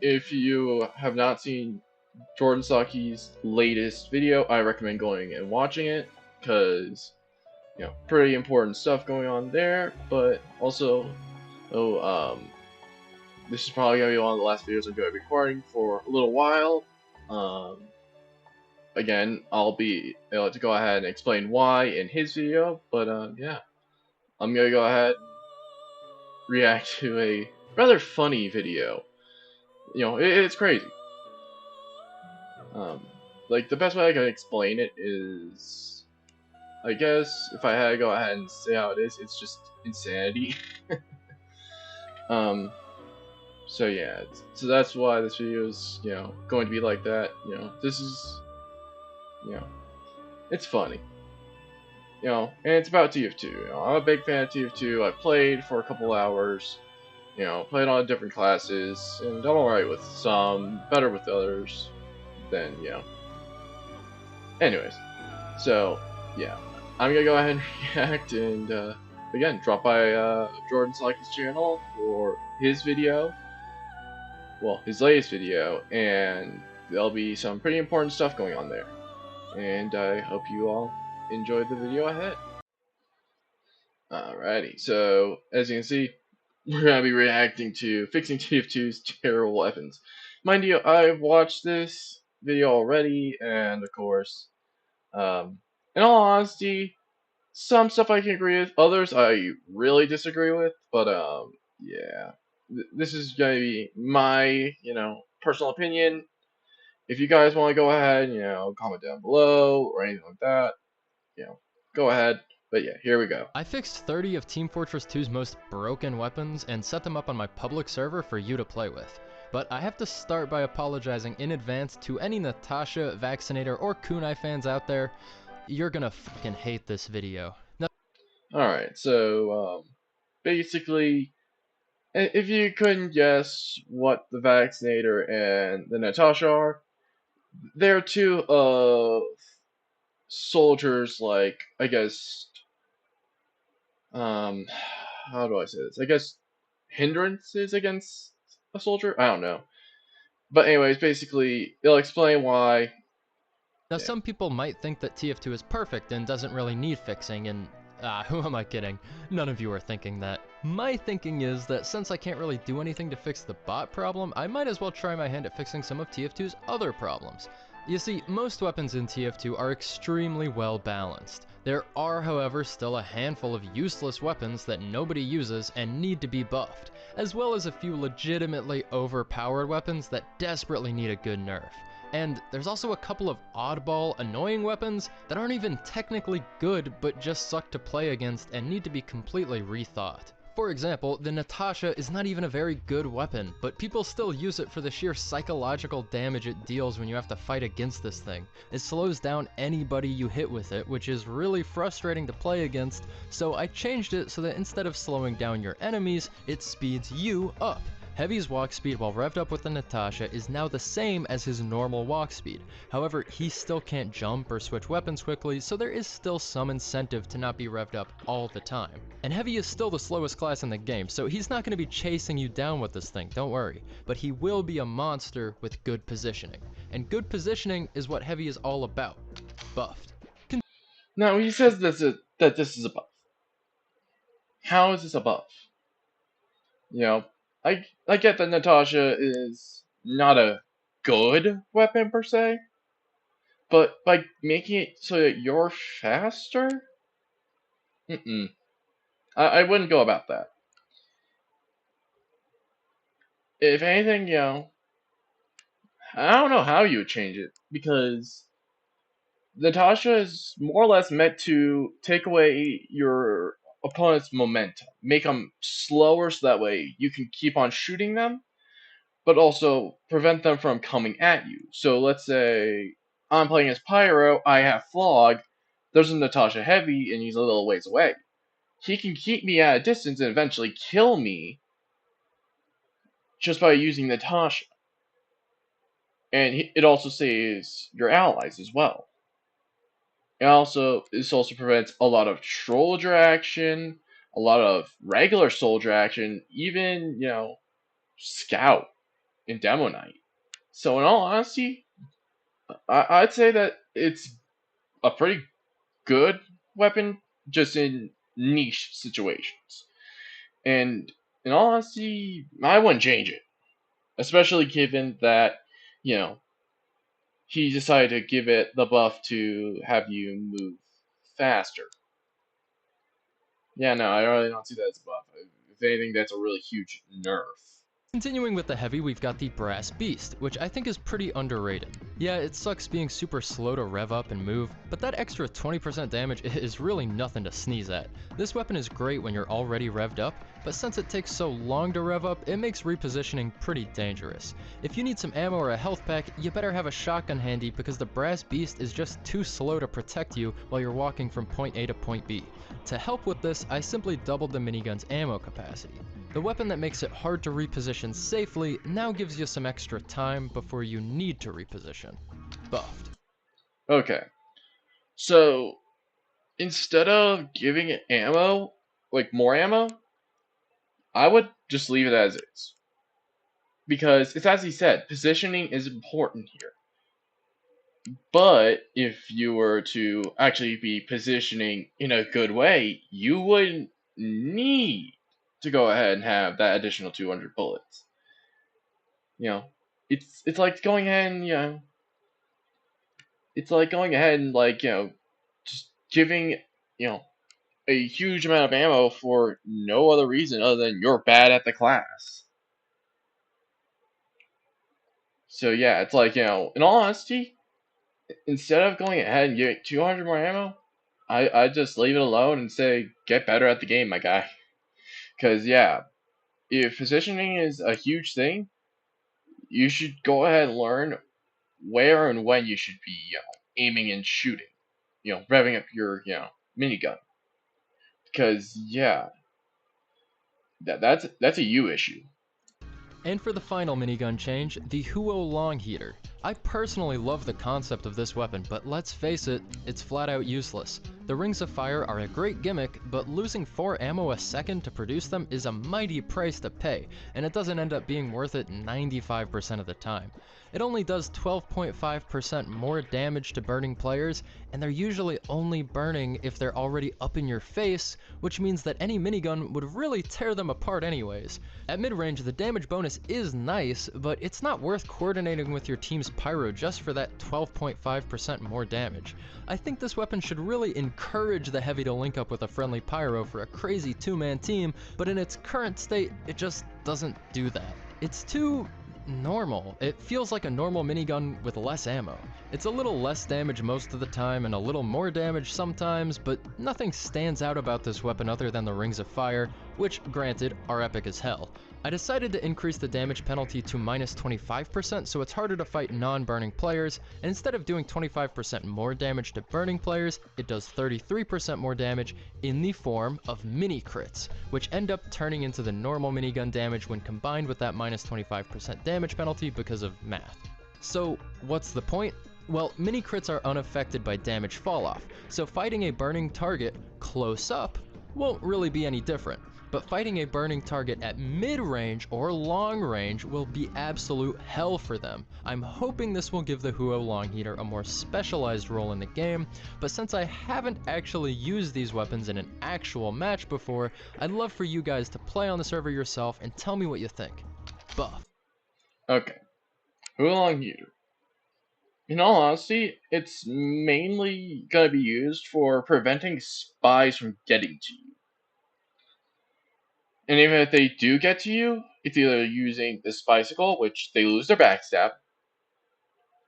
if you have not seen Jordan Saki's latest video, I recommend going and watching it, because pretty important stuff going on there. But also, this is probably gonna be one of the last videos I'm going to be recording for a little while. Again, I'll be able to go ahead and explain why in his video, but yeah, I'm gonna go ahead and react to a rather funny video. It's crazy. Like, the best way I can explain it is, I guess, if I had to go ahead and say how it is, it's just insanity. So yeah, so that's why this video is, going to be like that. This is, it's funny. And it's about TF2. I'm a big fan of TF2. I played for a couple hours. Played on different classes, and done alright with some, better with others. Then, anyways, so yeah, I'm gonna go ahead and react, and again, drop by Jordan Saki's channel for his video, well, his latest video, and there'll be some pretty important stuff going on there, and I hope you all enjoy the video ahead. Alrighty, so as you can see, we're gonna be reacting to fixing TF2's terrible weapons. Mind you, I've watched this video already, and of course, in all honesty, some stuff I can agree with, others I really disagree with, but yeah, this is gonna be my, personal opinion. If you guys want to go ahead, comment down below or anything like that, go ahead. But yeah, here we go. I fixed 30 of Team Fortress 2's most broken weapons and set them up on my public server for you to play with. But I have to start by apologizing in advance to any Natasha, Vaccinator, or Kunai fans out there. You're gonna fucking hate this video. Alright, so basically, if you couldn't guess what the Vaccinator and the Natasha are, they're two of soldiers, like, I guess, how do I say this? I guess hindrances against a soldier? I don't know. But anyways, basically, it'll explain why. Now, some people might think that TF2 is perfect and doesn't really need fixing, and who am I kidding? None of you are thinking that. My thinking is that since I can't really do anything to fix the bot problem, I might as well try my hand at fixing some of TF2's other problems. You see, most weapons in TF2 are extremely well balanced. There are, however, still a handful of useless weapons that nobody uses and need to be buffed, as well as a few legitimately overpowered weapons that desperately need a good nerf. And there's also a couple of oddball, annoying weapons that aren't even technically good but just suck to play against and need to be completely rethought. For example, the Natasha is not even a very good weapon, but people still use it for the sheer psychological damage it deals when you have to fight against this thing. It slows down anybody you hit with it, which is really frustrating to play against, so I changed it so that instead of slowing down your enemies, it speeds you up. Heavy's walk speed while revved up with the Natasha is now the same as his normal walk speed. However, he still can't jump or switch weapons quickly, so there is still some incentive to not be revved up all the time. And Heavy is still the slowest class in the game, so he's not going to be chasing you down with this thing, don't worry. But he will be a monster with good positioning. And good positioning is what Heavy is all about. Buffed. Now, he says that this is a buff. How is this a buff? I get that Natasha is not a good weapon per se, but by making it so that you're faster, I wouldn't go about that. If anything, I don't know how you would change it, because Natasha is more or less meant to take away your opponent's momentum, make them slower so that way you can keep on shooting them, but also prevent them from coming at you. So let's say I'm playing as Pyro, I have Flog, there's a Natasha Heavy, and he's a little ways away. He can keep me at a distance and eventually kill me just by using Natasha. And it also saves your allies as well. And this also prevents a lot of soldier action, a lot of regular soldier action, even, scout. in Demo Night. So in all honesty, I'd say that it's a pretty good weapon just in niche situations. And in all honesty, I wouldn't change it. Especially given that, you know, he decided to give it the buff to have you move faster. Yeah, no, I really don't see that as a buff. If anything, that's a really huge nerf. Continuing with the heavy, we've got the Brass Beast, which I think is pretty underrated. Yeah, it sucks being super slow to rev up and move, but that extra 20% damage is really nothing to sneeze at. This weapon is great when you're already revved up, but since it takes so long to rev up, it makes repositioning pretty dangerous. If you need some ammo or a health pack, you better have a shotgun handy because the Brass Beast is just too slow to protect you while you're walking from point A to point B. To help with this, I simply doubled the minigun's ammo capacity. The weapon that makes it hard to reposition safely now gives you some extra time before you need to reposition. Buffed. Okay, so instead of giving it ammo, like more ammo, I would just leave it as is. Because it's as he said, positioning is important here. But if you were to actually be positioning in a good way, you wouldn't need to go ahead and have that additional 200 bullets. You know, it's like going ahead and it's like going ahead and just giving a huge amount of ammo for no other reason other than you're bad at the class. So yeah, it's like in all honesty, instead of going ahead and getting 200 more ammo, I just leave it alone and say get better at the game, my guy. Because yeah, if positioning is a huge thing, you should go ahead and learn where and when you should be aiming and shooting. Revving up your minigun. Because yeah, that's a you issue. And for the final minigun change, the Huo Long Heater. I personally love the concept of this weapon, but let's face it, it's flat out useless. The rings of fire are a great gimmick, but losing 4 ammo a second to produce them is a mighty price to pay, and it doesn't end up being worth it 95% of the time. It only does 12.5% more damage to burning players, and they're usually only burning if they're already up in your face, which means that any minigun would really tear them apart anyways. At mid-range, the damage bonus is nice, but it's not worth coordinating with your team's pyro just for that 12.5% more damage. I think this weapon should really encourage the heavy to link up with a friendly pyro for a crazy 2-man team, but in its current state, it just doesn't do that. It's too normal. It feels like a normal minigun with less ammo. It's a little less damage most of the time and a little more damage sometimes, but nothing stands out about this weapon other than the rings of fire, which, granted, are epic as hell. I decided to increase the damage penalty to minus 25% so it's harder to fight non-burning players, and instead of doing 25% more damage to burning players, it does 33% more damage in the form of mini crits, which end up turning into the normal minigun damage when combined with that minus 25% damage penalty because of math. So what's the point? Well, mini crits are unaffected by damage falloff, so fighting a burning target close up won't really be any different. But fighting a burning target at mid-range or long range will be absolute hell for them. I'm hoping this will give the Huo Long Heater a more specialized role in the game, but since I haven't actually used these weapons in an actual match before, I'd love for you guys to play on the server yourself and tell me what you think. Buff. Okay, Oolong Heater. In all honesty, it's mainly going to be used for preventing spies from getting to you. And even if they do get to you, it's either using this bicycle, which they lose their backstab,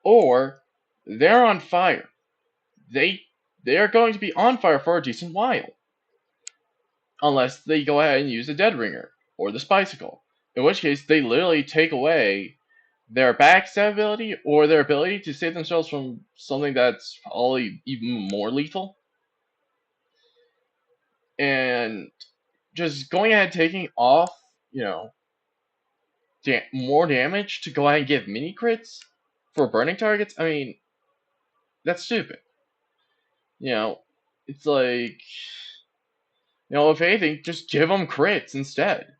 or they're on fire. They are going to be on fire for a decent while. Unless they go ahead and use the Dead Ringer, or the bicycle. In which case, they literally take away their backstab ability, or their ability to save themselves from something that's probably even more lethal. And just going ahead and taking off, more damage to go ahead and give mini crits for burning targets, I mean, that's stupid. It's like, if anything, just give them crits instead.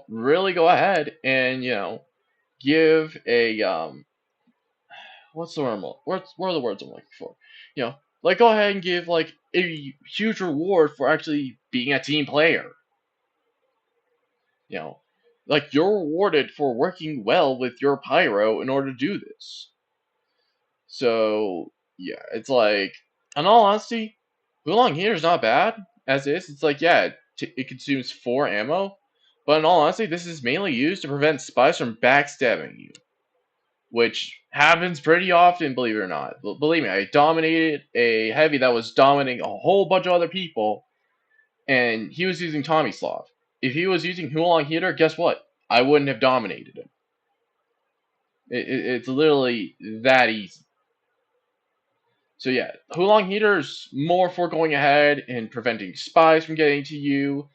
Really go ahead and, give a what's the word? What are the words I'm looking for? You know, like go ahead and give like a huge reward for actually being a team player. You know, like you're rewarded for working well with your pyro in order to do this. So yeah, it's like, in all honesty, Oolong here is not bad as is. It's like yeah, it consumes 4 ammo, but in all honesty, this is mainly used to prevent spies from backstabbing you, which happens pretty often, believe it or not. Believe me, I dominated a heavy that was dominating a whole bunch of other people, and he was using Tommy Slav. If he was using Oolong Heater, guess what? I wouldn't have dominated him. It's literally that easy. So yeah, Hulong Heater's more for going ahead and preventing spies from getting to you,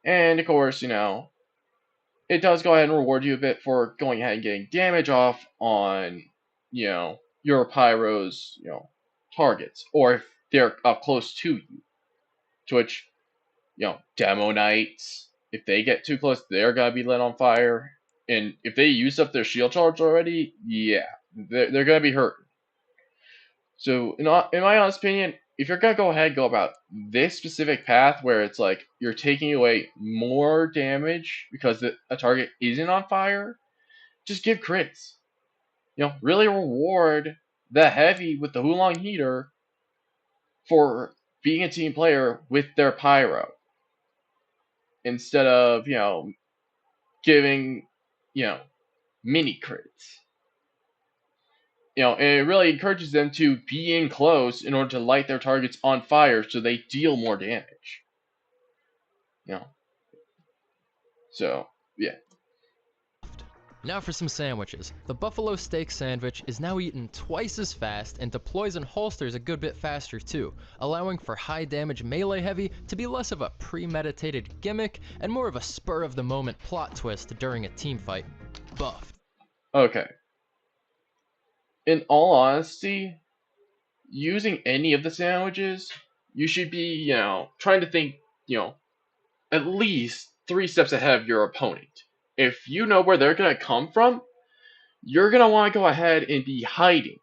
and of course, it does go ahead and reward you a bit for going ahead and getting damage off on, your pyro's, targets, or if they're up close to you. To which, demo knights, if they get too close, they're gonna be lit on fire, and if they use up their shield charge already, yeah, they're gonna be hurt. So, in my honest opinion, if you're gonna go ahead and go about this specific path where it's like you're taking away more damage because a target isn't on fire, just give crits. Really reward the heavy with the Hulong Heater for being a team player with their pyro instead of, giving, you know, mini crits. And it really encourages them to be in close in order to light their targets on fire so they deal more damage. You know, so yeah. Now for some sandwiches. The buffalo steak sandwich is now eaten twice as fast and deploys in holsters a good bit faster too, allowing for high damage melee heavy to be less of a premeditated gimmick and more of a spur of the moment plot twist during a team fight. Buffed. Okay. In all honesty, using any of the sandwiches, you should be, trying to think, at least 3 steps ahead of your opponent. If you know where they're gonna come from, you're gonna want to go ahead and be hiding.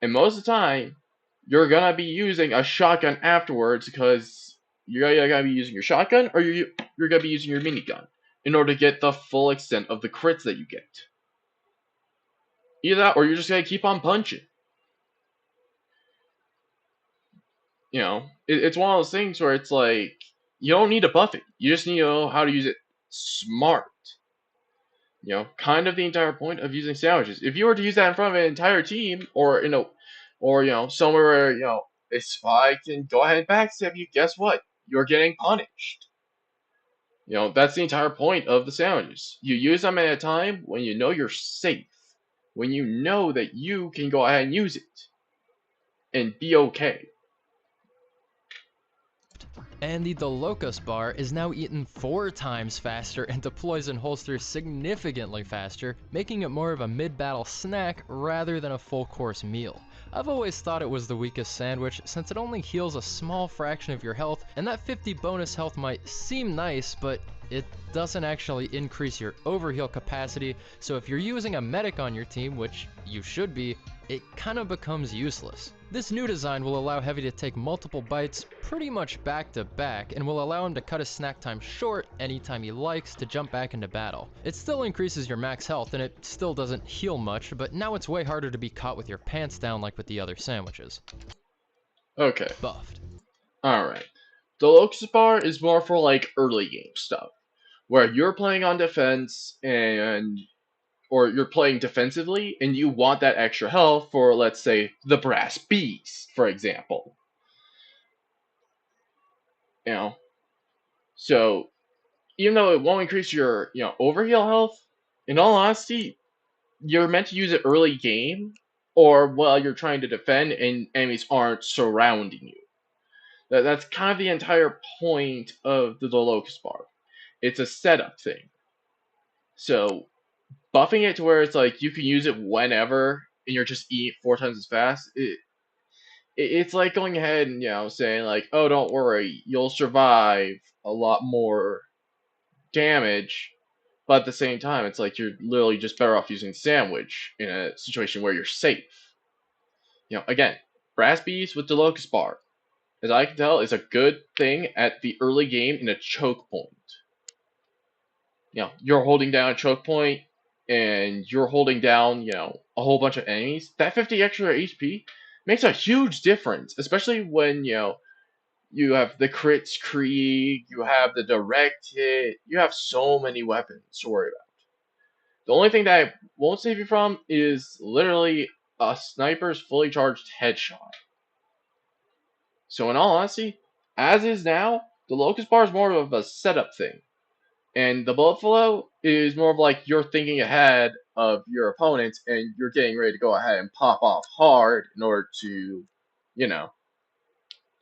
And most of the time, you're gonna be using a shotgun afterwards because you're either gonna be using your shotgun or you're gonna be using your minigun in order to get the full extent of the crits that you get. Either that or you're just gonna keep on punching. It's one of those things where it's like you don't need to buff it. You just need to know how to use it smart. Kind of the entire point of using sandwiches. If you were to use that in front of an entire team, or somewhere where a spy can go ahead and backstab you, guess what? You're getting punished. That's the entire point of the sandwiches. You use them at a time when you know you're safe, when you know that you can go ahead and use it and be okay. And the Locust bar is now eaten 4 times faster and deploys in holsters significantly faster, making it more of a mid-battle snack rather than a full-course meal. I've always thought it was the weakest sandwich since it only heals a small fraction of your health, and that 50 bonus health might seem nice, but it doesn't actually increase your overheal capacity, so if you're using a medic on your team, which you should be, it kind of becomes useless. This new design will allow Heavy to take multiple bites pretty much back to back and will allow him to cut his snack time short anytime he likes to jump back into battle. It still increases your max health and it still doesn't heal much, but now it's way harder to be caught with your pants down like with the other sandwiches. Okay. Buffed. Alright. The Locust bar is more for like early game stuff, where you're playing on defense or you're playing defensively and you want that extra health for, let's say, the Brass Beast, for example. So even though it won't increase your, overheal health, in all honesty, you're meant to use it early game or while you're trying to defend and enemies aren't surrounding you. That's kind of the entire point of the Locust bar. It's a setup thing. So buffing it to where it's like you can use it whenever and you're just eating 4 times as fast, it's like going ahead and saying like, oh, don't worry, you'll survive a lot more damage But at the same time, it's like you're literally just better off using sandwich in a situation where you're safe. Again, brass bees with the locust bar, as I can tell, is a good thing at the early game in a choke point. You're holding down a choke point and you're holding down, a whole bunch of enemies. That 50 extra HP makes a huge difference, especially when, you have the crits Krieg, you have the direct hit, you have so many weapons to worry about. The only thing that I won't save you from is literally a sniper's fully charged headshot. So in all honesty, as is now, the Locust Bar is more of a setup thing. And the Bullet Flow is more of like you're thinking ahead of your opponents and you're getting ready to go ahead and pop off hard in order to, you know,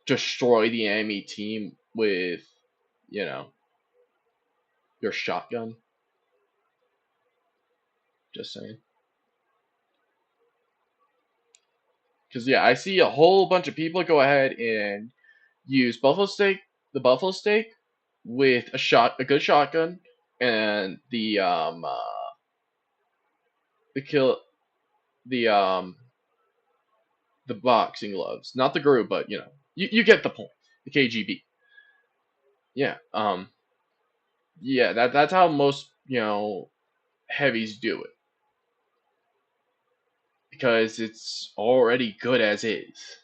destroy the enemy team with, you know, your shotgun. Just saying. Because, yeah, I see a whole bunch of people go ahead and use the Buffalo Steak, with a good shotgun, and the kill, the the boxing gloves, not the group, but you get the point. The KGB. Yeah, yeah, that's how most heavies do it because it's already good as is.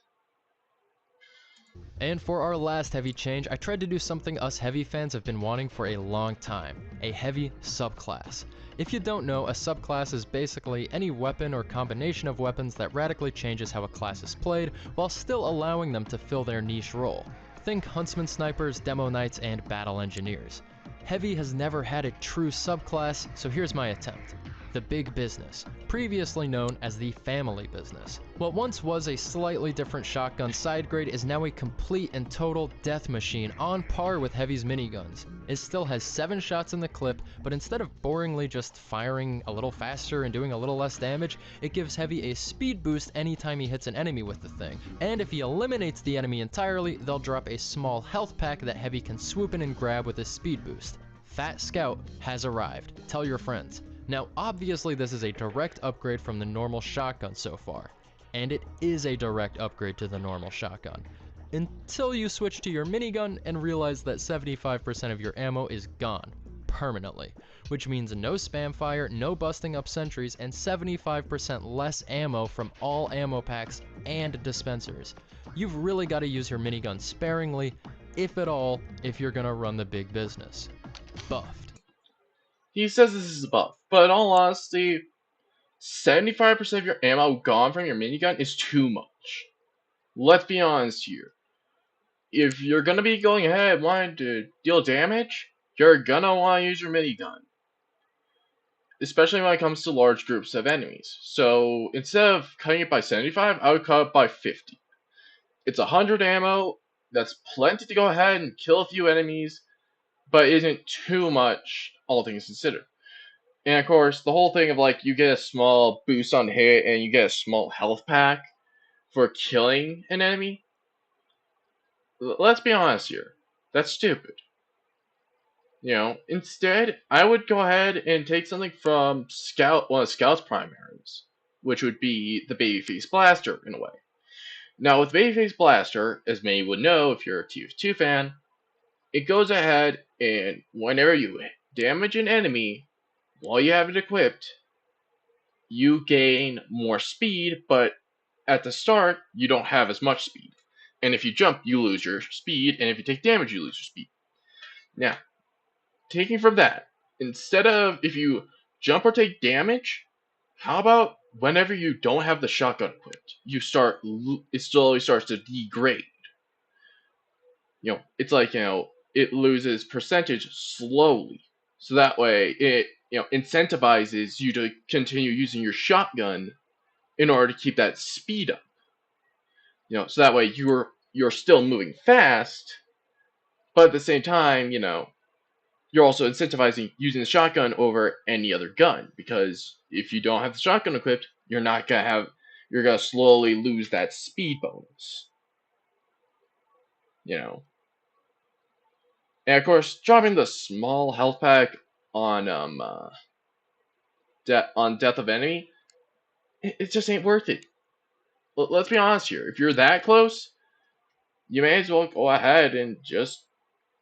And for our last heavy change, I tried to do something us heavy fans have been wanting for a long time, a heavy subclass. If you don't know, a subclass is basically any weapon or combination of weapons that radically changes how a class is played while still allowing them to fill their niche role. Think Huntsman Snipers, Demo Knights, and Battle Engineers. Heavy has never had a true subclass, so here's my attempt. The Big Business, previously known as the Family Business. What once was a slightly different shotgun side grade is now a complete and total death machine on par with Heavy's miniguns. It still has 7 shots in the clip, but instead of boringly just firing a little faster and doing a little less damage, it gives Heavy a speed boost anytime he hits an enemy with the thing. And if he eliminates the enemy entirely, they'll drop a small health pack that Heavy can swoop in and grab with his speed boost. Fat Scout has arrived. Tell your friends. Now, obviously this is a direct upgrade from the normal shotgun so far, and it is a direct upgrade to the normal shotgun, until you switch to your minigun and realize that 75% of your ammo is gone, permanently, which means no spam fire, no busting up sentries, and 75% less ammo from all ammo packs and dispensers. You've really got to use your minigun sparingly, if at all, if you're gonna run the big business. Buffed. He says this is a buff, but in all honesty, 75% of your ammo gone from your minigun is too much. Let's be honest here. If you're gonna be going ahead wanting to deal damage, you're gonna want to use your minigun. Especially when it comes to large groups of enemies. So instead of cutting it by 75, I would cut it by 50. It's 100 ammo, that's plenty to go ahead and kill a few enemies, but isn't too much, all things considered. And of course, the whole thing of like you get a small boost on hit and you get a small health pack for killing an enemy. Let's be honest here. That's stupid. Instead, I would go ahead and take something from one of Scout's primaries, which would be the Babyface Blaster in a way. Now, with Babyface Blaster, as many would know if you're a TF2 fan, it goes ahead and whenever you damage an enemy while you have it equipped, you gain more speed, but at the start, you don't have as much speed. And if you jump, you lose your speed, and if you take damage, you lose your speed. Now, taking from that, instead of if you jump or take damage, how about whenever you don't have the shotgun equipped, it slowly starts to degrade. It's like, it loses percentage slowly. So that way, it incentivizes you to continue using your shotgun in order to keep that speed up. So that way you're still moving fast, but at the same time, you're also incentivizing using the shotgun over any other gun, because if you don't have the shotgun equipped, you're gonna slowly lose that speed bonus. And of course, dropping the small health pack on on death of enemy, it just ain't worth it. Let's be honest here. If you're that close, you may as well go ahead and just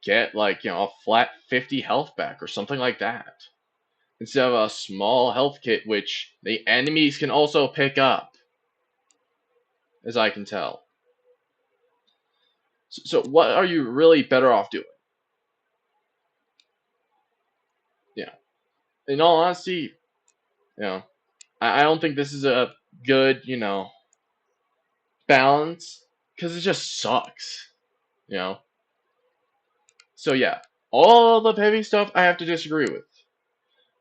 get like a flat 50 health back or something like that, instead of a small health kit which the enemies can also pick up, as I can tell. So what are you really better off doing? Yeah. In all honesty, I don't think this is a good, balance, because it just sucks, you know. So yeah, all the heavy stuff I have to disagree with,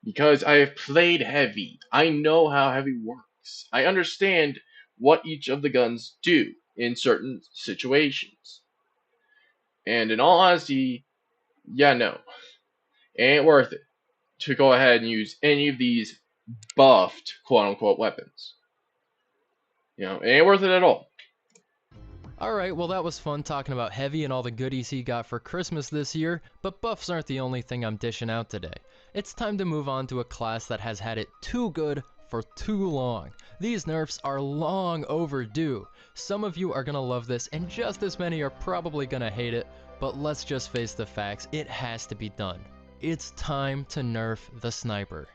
because I have played heavy. I know how heavy works. I understand what each of the guns do in certain situations. And in all honesty, yeah, no, it ain't worth it to go ahead and use any of these buffed quote unquote weapons. It ain't worth it at all. Alright, well that was fun talking about Heavy and all the goodies he got for Christmas this year, but buffs aren't the only thing I'm dishing out today. It's time to move on to a class that has had it too good for too long. These nerfs are long overdue. Some of you are gonna love this, and just as many are probably gonna hate it, but let's just face the facts, it has to be done. It's time to nerf the sniper.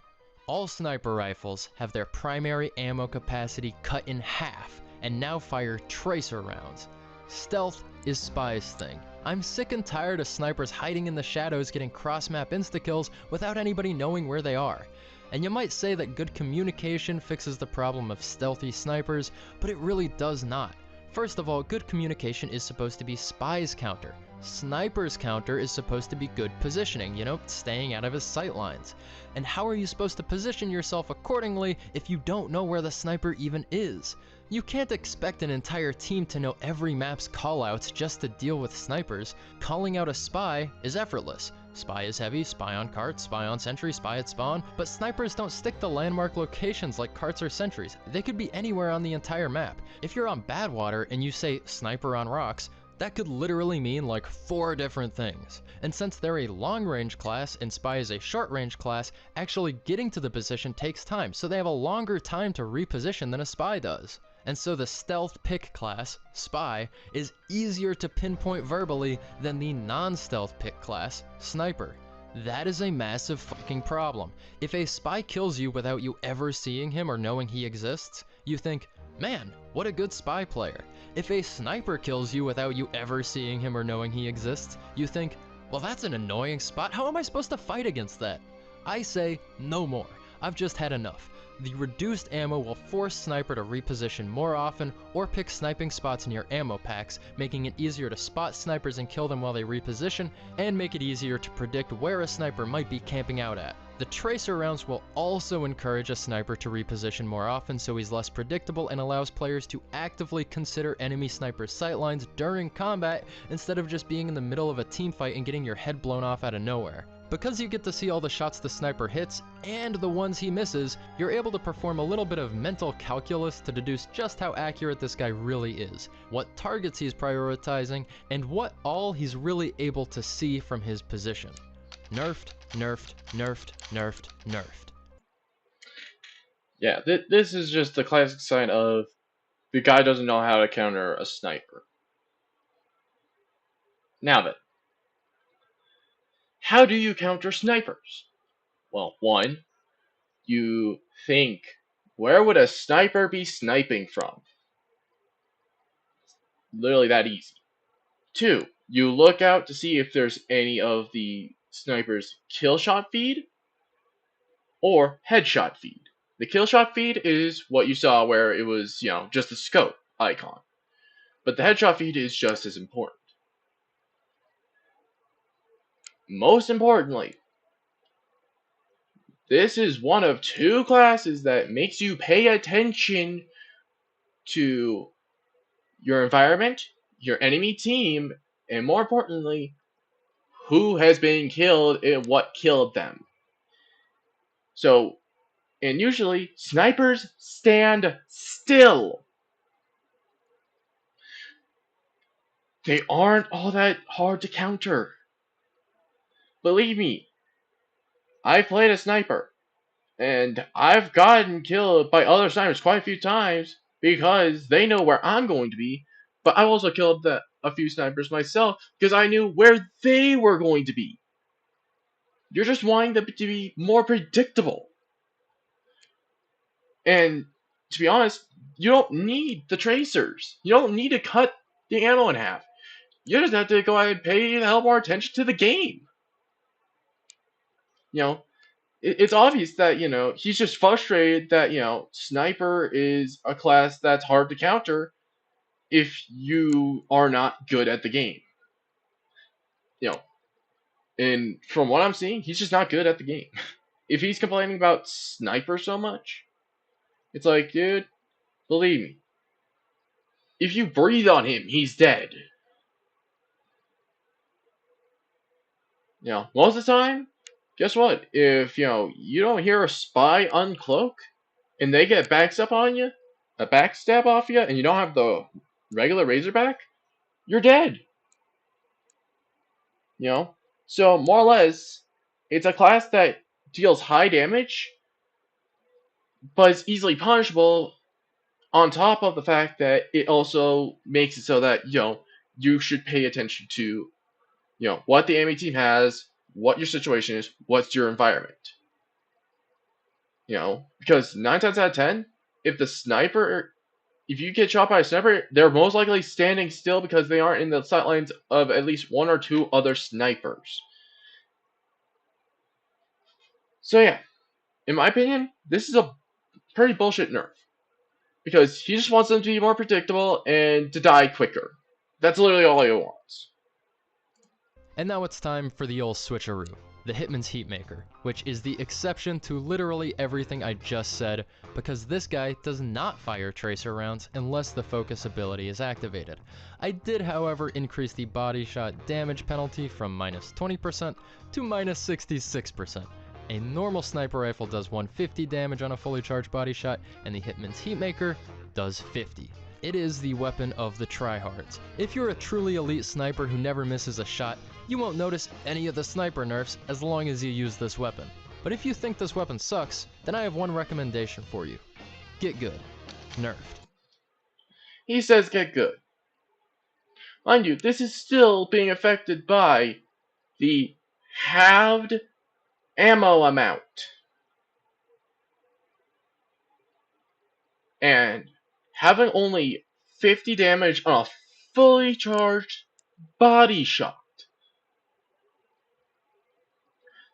All sniper rifles have their primary ammo capacity cut in half, and now fire tracer rounds. Stealth is Spy's thing. I'm sick and tired of snipers hiding in the shadows getting cross-map insta-kills without anybody knowing where they are. And you might say that good communication fixes the problem of stealthy snipers, but it really does not. First of all, good communication is supposed to be Spy's counter. Sniper's counter is supposed to be good positioning, staying out of his sight lines. And how are you supposed to position yourself accordingly if you don't know where the sniper even is? You can't expect an entire team to know every map's callouts just to deal with snipers. Calling out a spy is effortless. Spy is heavy, spy on carts, spy on sentry, spy at spawn, but snipers don't stick to landmark locations like carts or sentries. They could be anywhere on the entire map. If you're on Badwater and you say sniper on rocks, that could literally mean like 4 different things. And since they're a long-range class and Spy is a short-range class, actually getting to the position takes time, so they have a longer time to reposition than a Spy does. And so the stealth pick class, Spy, is easier to pinpoint verbally than the non-stealth pick class, Sniper. That is a massive fucking problem. If a Spy kills you without you ever seeing him or knowing he exists, you think, man, what a good Spy player. If a Sniper kills you without you ever seeing him or knowing he exists, you think, well that's an annoying spot, how am I supposed to fight against that? I say, no more. I've just had enough. The reduced ammo will force Sniper to reposition more often or pick sniping spots near ammo packs, making it easier to spot snipers and kill them while they reposition, and make it easier to predict where a sniper might be camping out at. The tracer rounds will also encourage a sniper to reposition more often so he's less predictable and allows players to actively consider enemy snipers' sightlines during combat instead of just being in the middle of a team fight and getting your head blown off out of nowhere. Because you get to see all the shots the sniper hits, and the ones he misses, you're able to perform a little bit of mental calculus to deduce just how accurate this guy really is, what targets he's prioritizing, and what all he's really able to see from his position. Nerfed, nerfed, nerfed, nerfed, nerfed. Yeah, this is just the classic sign of the guy doesn't know how to counter a sniper. Now then, how do you counter snipers? Well, one, you think, where would a sniper be sniping from? Literally that easy. Two, you look out to see if there's any of the sniper's killshot feed or headshot feed. The killshot feed is what you saw where it was, just a scope icon. But the headshot feed is just as important. Most importantly, this is one of 2 classes that makes you pay attention to your environment, your enemy team, and more importantly, who has been killed and what killed them. So, and usually, snipers stand still. They aren't all that hard to counter. Believe me, I played a sniper, and I've gotten killed by other snipers quite a few times because they know where I'm going to be. But I've also killed a few snipers myself because I knew where they were going to be. You're just wanting them to be more predictable. And to be honest, you don't need the tracers. You don't need to cut the ammo in half. You just have to go ahead and pay the hell more attention to the game. You know, it's obvious that, he's just frustrated that, Sniper is a class that's hard to counter if you are not good at the game. You know, and from what I'm seeing, he's just not good at the game. If he's complaining about Sniper so much, it's like, dude, believe me, if you breathe on him, he's dead. Most of the time, guess what? If, you don't hear a spy uncloak, and they get backstab on you, a backstab off you, and you don't have the regular Razorback, you're dead. So more or less, it's a class that deals high damage, but it's easily punishable. On top of the fact that it also makes it so that you should pay attention to what the enemy team has, what your situation is, what's your environment. Because 9 times out of 10, if you get shot by a sniper, they're most likely standing still because they aren't in the sight lines of at least one or two other snipers. So yeah, in my opinion, this is a pretty bullshit nerf. Because he just wants them to be more predictable and to die quicker. That's literally all he wants. And now it's time for the old switcheroo, the Hitman's Heatmaker, which is the exception to literally everything I just said, because this guy does not fire tracer rounds unless the focus ability is activated. I did, however, increase the body shot damage penalty from minus 20% to minus 66%. A normal sniper rifle does 150 damage on a fully charged body shot, and the Hitman's Heatmaker does 50. It is the weapon of the tryhards. If you're a truly elite sniper who never misses a shot, you won't notice any of the sniper nerfs as long as you use this weapon. But if you think this weapon sucks, then I have one recommendation for you. Get good. Nerfed. He says get good. Mind you, this is still being affected by the halved ammo amount. And having only 50 damage on a fully charged body shot.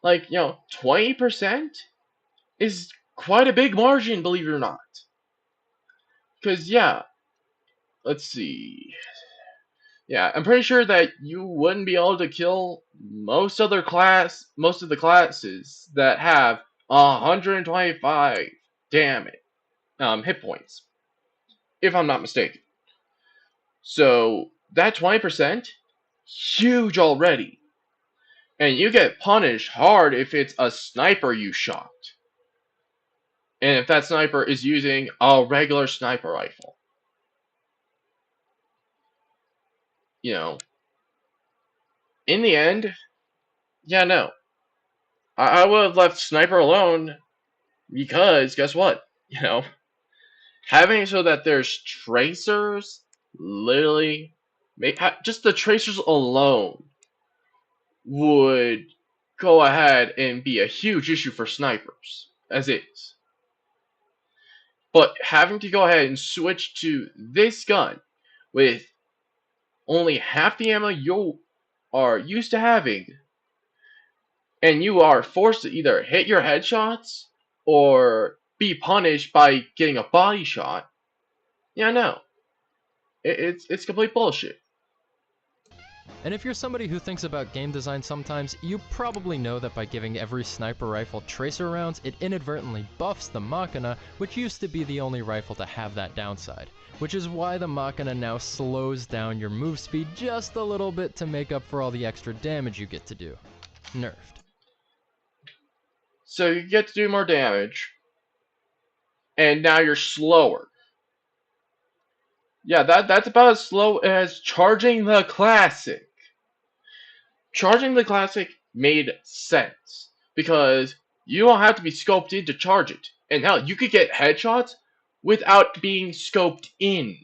Like, 20% is quite a big margin, believe it or not. Because, let's see. Yeah, I'm pretty sure that you wouldn't be able to kill most of the classes that have 125 damage, hit points, if I'm not mistaken. So that 20%, huge already, and you get punished hard if it's a sniper you shot, and if that sniper is using a regular sniper rifle. In the end, no. I would have left sniper alone because, guess what? Having it so that there's tracers, literally, just the tracers alone would go ahead and be a huge issue for snipers, as is. But having to go ahead and switch to this gun with only half the ammo you are used to having, and you are forced to either hit your headshots or be punished by getting a body shot, no. It's complete bullshit. And if you're somebody who thinks about game design sometimes, you probably know that by giving every sniper rifle tracer rounds, it inadvertently buffs the Machina, which used to be the only rifle to have that downside. Which is why the Machina now slows down your move speed just a little bit to make up for all the extra damage you get to do. Nerfed. So you get to do more damage, and now you're slower. Yeah, that's about as slow as charging the Classic. Charging the Classic made sense, because You don't have to be scoped in to charge it. And hell, you could get headshots without being scoped in.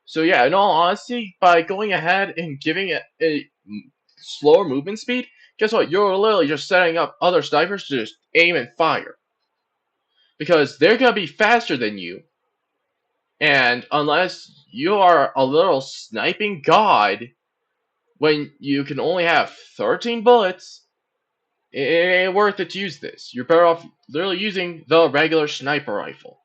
So yeah, in all honesty, by going ahead and giving it a slower movement speed, guess what? You're literally just setting up other snipers to just aim and fire. Because they're gonna be faster than you, and unless you are a little sniping god, when you can only have 13 bullets, it ain't worth it to use this. You're better off literally using the regular sniper rifle.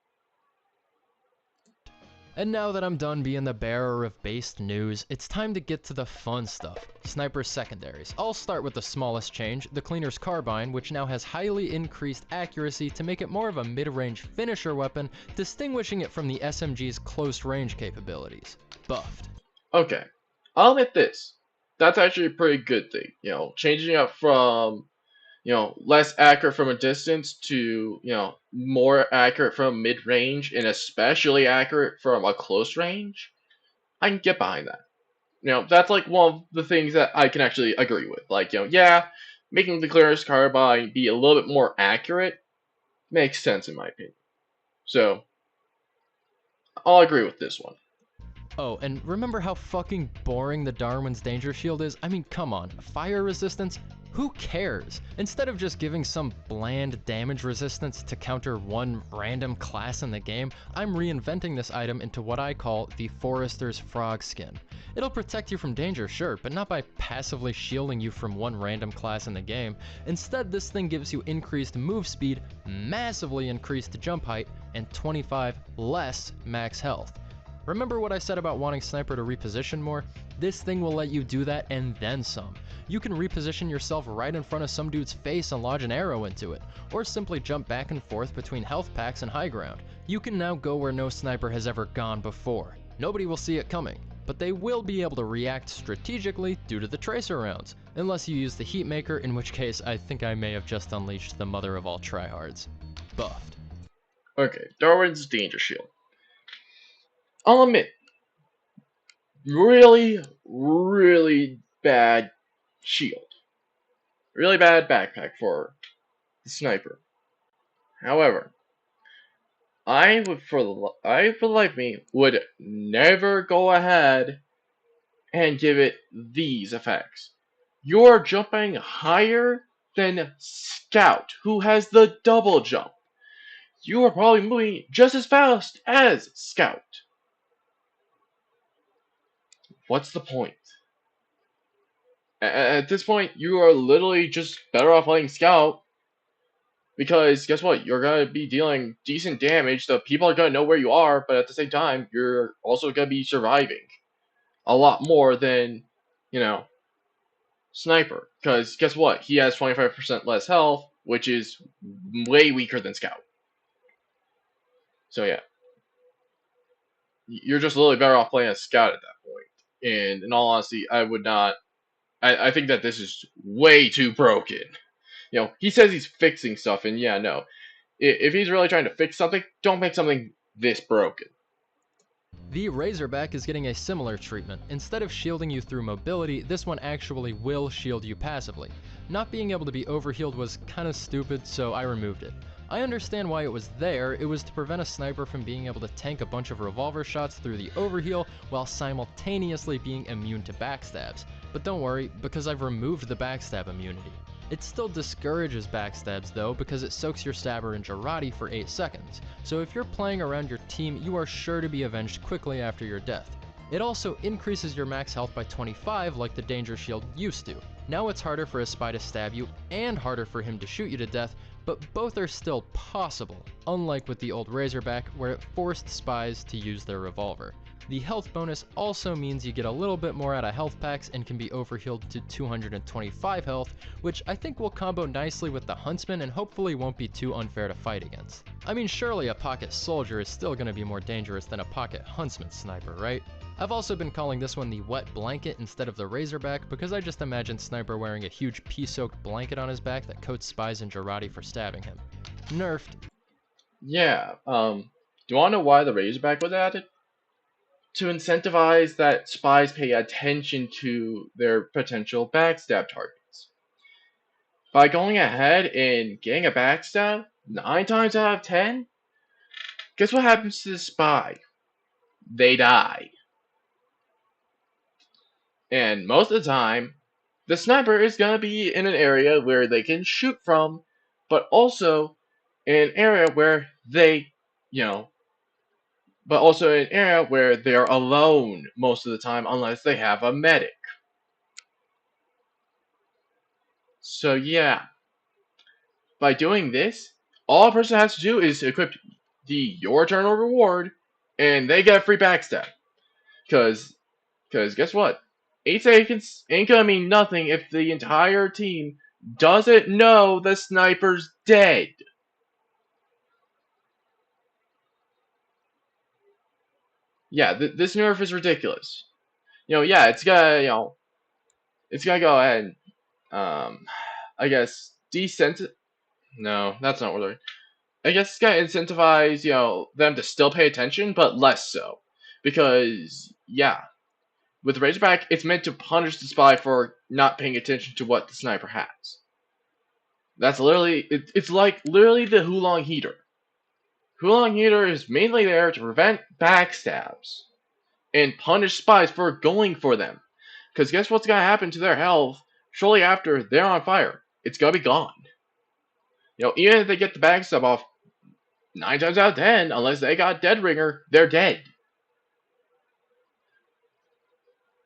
And now that I'm done being the bearer of based news, it's time to get to the fun stuff, sniper secondaries. I'll start with the smallest change, the Cleaner's Carbine, which now has highly increased accuracy to make it more of a mid-range finisher weapon, distinguishing it from the SMG's close range capabilities. Buffed. Okay, I'll admit this. That's actually a pretty good thing. You know, changing up from, you know, less accurate from a distance to, you know, more accurate from mid-range and especially accurate from a close range. I can get behind that. You know, that's like one of the things that I can actually agree with. Like, you know, yeah, making the Cleaner's Carbine be a little bit more accurate makes sense in my opinion. So, I'll agree with this one. Oh, and remember how fucking boring the Darwin's Danger Shield is? I mean, come on, fire resistance? Who cares? Instead of just giving some bland damage resistance to counter one random class in the game, I'm reinventing this item into what I call the Forester's Frog Skin. It'll protect you from danger, sure, but not by passively shielding you from one random class in the game. Instead, this thing gives you increased move speed, massively increased jump height, and 25 less max health. Remember what I said about wanting Sniper to reposition more? This thing will let you do that and then some. You can reposition yourself right in front of some dude's face and lodge an arrow into it, or simply jump back and forth between health packs and high ground. You can now go where no sniper has ever gone before. Nobody will see it coming, but they will be able to react strategically due to the tracer rounds, unless you use the Heatmaker, in which case I think I may have just unleashed the mother of all tryhards. Buffed. Okay, Darwin's Danger Shield. I'll admit, really, really bad shield. Really bad backpack for the sniper. However, for the life of me, would never go ahead and give it these effects. You're jumping higher than Scout, who has the double jump. You are probably moving just as fast as Scout. What's the point? At this point, you are literally just better off playing Scout. Because guess what? You're going to be dealing decent damage. The people are going to know where you are, but at the same time, you're also going to be surviving a lot more than, you know, Sniper. Because guess what? He has 25% less health, which is way weaker than Scout. So yeah. You're just literally better off playing as Scout at that point. And in all honesty, I would not. I think that this is way too broken. You know, he says he's fixing stuff, and yeah, no. If he's really trying to fix something, don't make something this broken. The Razorback is getting a similar treatment. Instead of shielding you through mobility, this one actually will shield you passively. Not being able to be overhealed was kinda stupid, so I removed it. I understand why it was there. It was to prevent a sniper from being able to tank a bunch of revolver shots through the overheal while simultaneously being immune to backstabs. But don't worry, because I've removed the backstab immunity. It still discourages backstabs though, because it soaks your stabber in Jarate for 8 seconds, so if you're playing around your team, you are sure to be avenged quickly after your death. It also increases your max health by 25 like the Danger Shield used to. Now it's harder for a spy to stab you, and harder for him to shoot you to death, but both are still possible, unlike with the old Razorback where it forced spies to use their revolver. The health bonus also means you get a little bit more out of health packs and can be overhealed to 225 health, which I think will combo nicely with the Huntsman and hopefully won't be too unfair to fight against. I mean, surely a pocket soldier is still going to be more dangerous than a pocket Huntsman sniper, right? I've also been calling this one the Wet Blanket instead of the Razorback because I just imagine Sniper wearing a huge pea-soaked blanket on his back that coats spies in Jarate for stabbing him. Nerfed. Yeah, do you want to know why the Razorback was added? to incentivize that spies pay attention to their potential backstab targets. By going ahead and getting a backstab, 9 times out of 10, guess what happens to the spy? They die. And most of the time, the sniper is going to be in an area where they can shoot from, but also in an area where they, you know, but also in an area where they're alone most of the time unless they have a medic. So yeah, by doing this, all a person has to do is equip the your eternal reward, and they get a free backstab. Cause guess what? 8 seconds ain't gonna mean nothing if the entire team doesn't know the sniper's dead. Yeah, this nerf is ridiculous. Yeah, it's gonna go ahead and, I guess, No, that's not what they're. I guess it's gonna incentivize, them to still pay attention, but less so. Because, yeah, with Razorback, it's meant to punish the spy for not paying attention to what the sniper has. That's literally, it's like literally the Hulong Heater. Hulong Heater is mainly there to prevent backstabs and punish spies for going for them. Because guess what's gonna happen to their health shortly after they're on fire? It's gonna be gone. Even if they get the backstab off, 9 times out of 10, unless they got Dead Ringer, they're dead.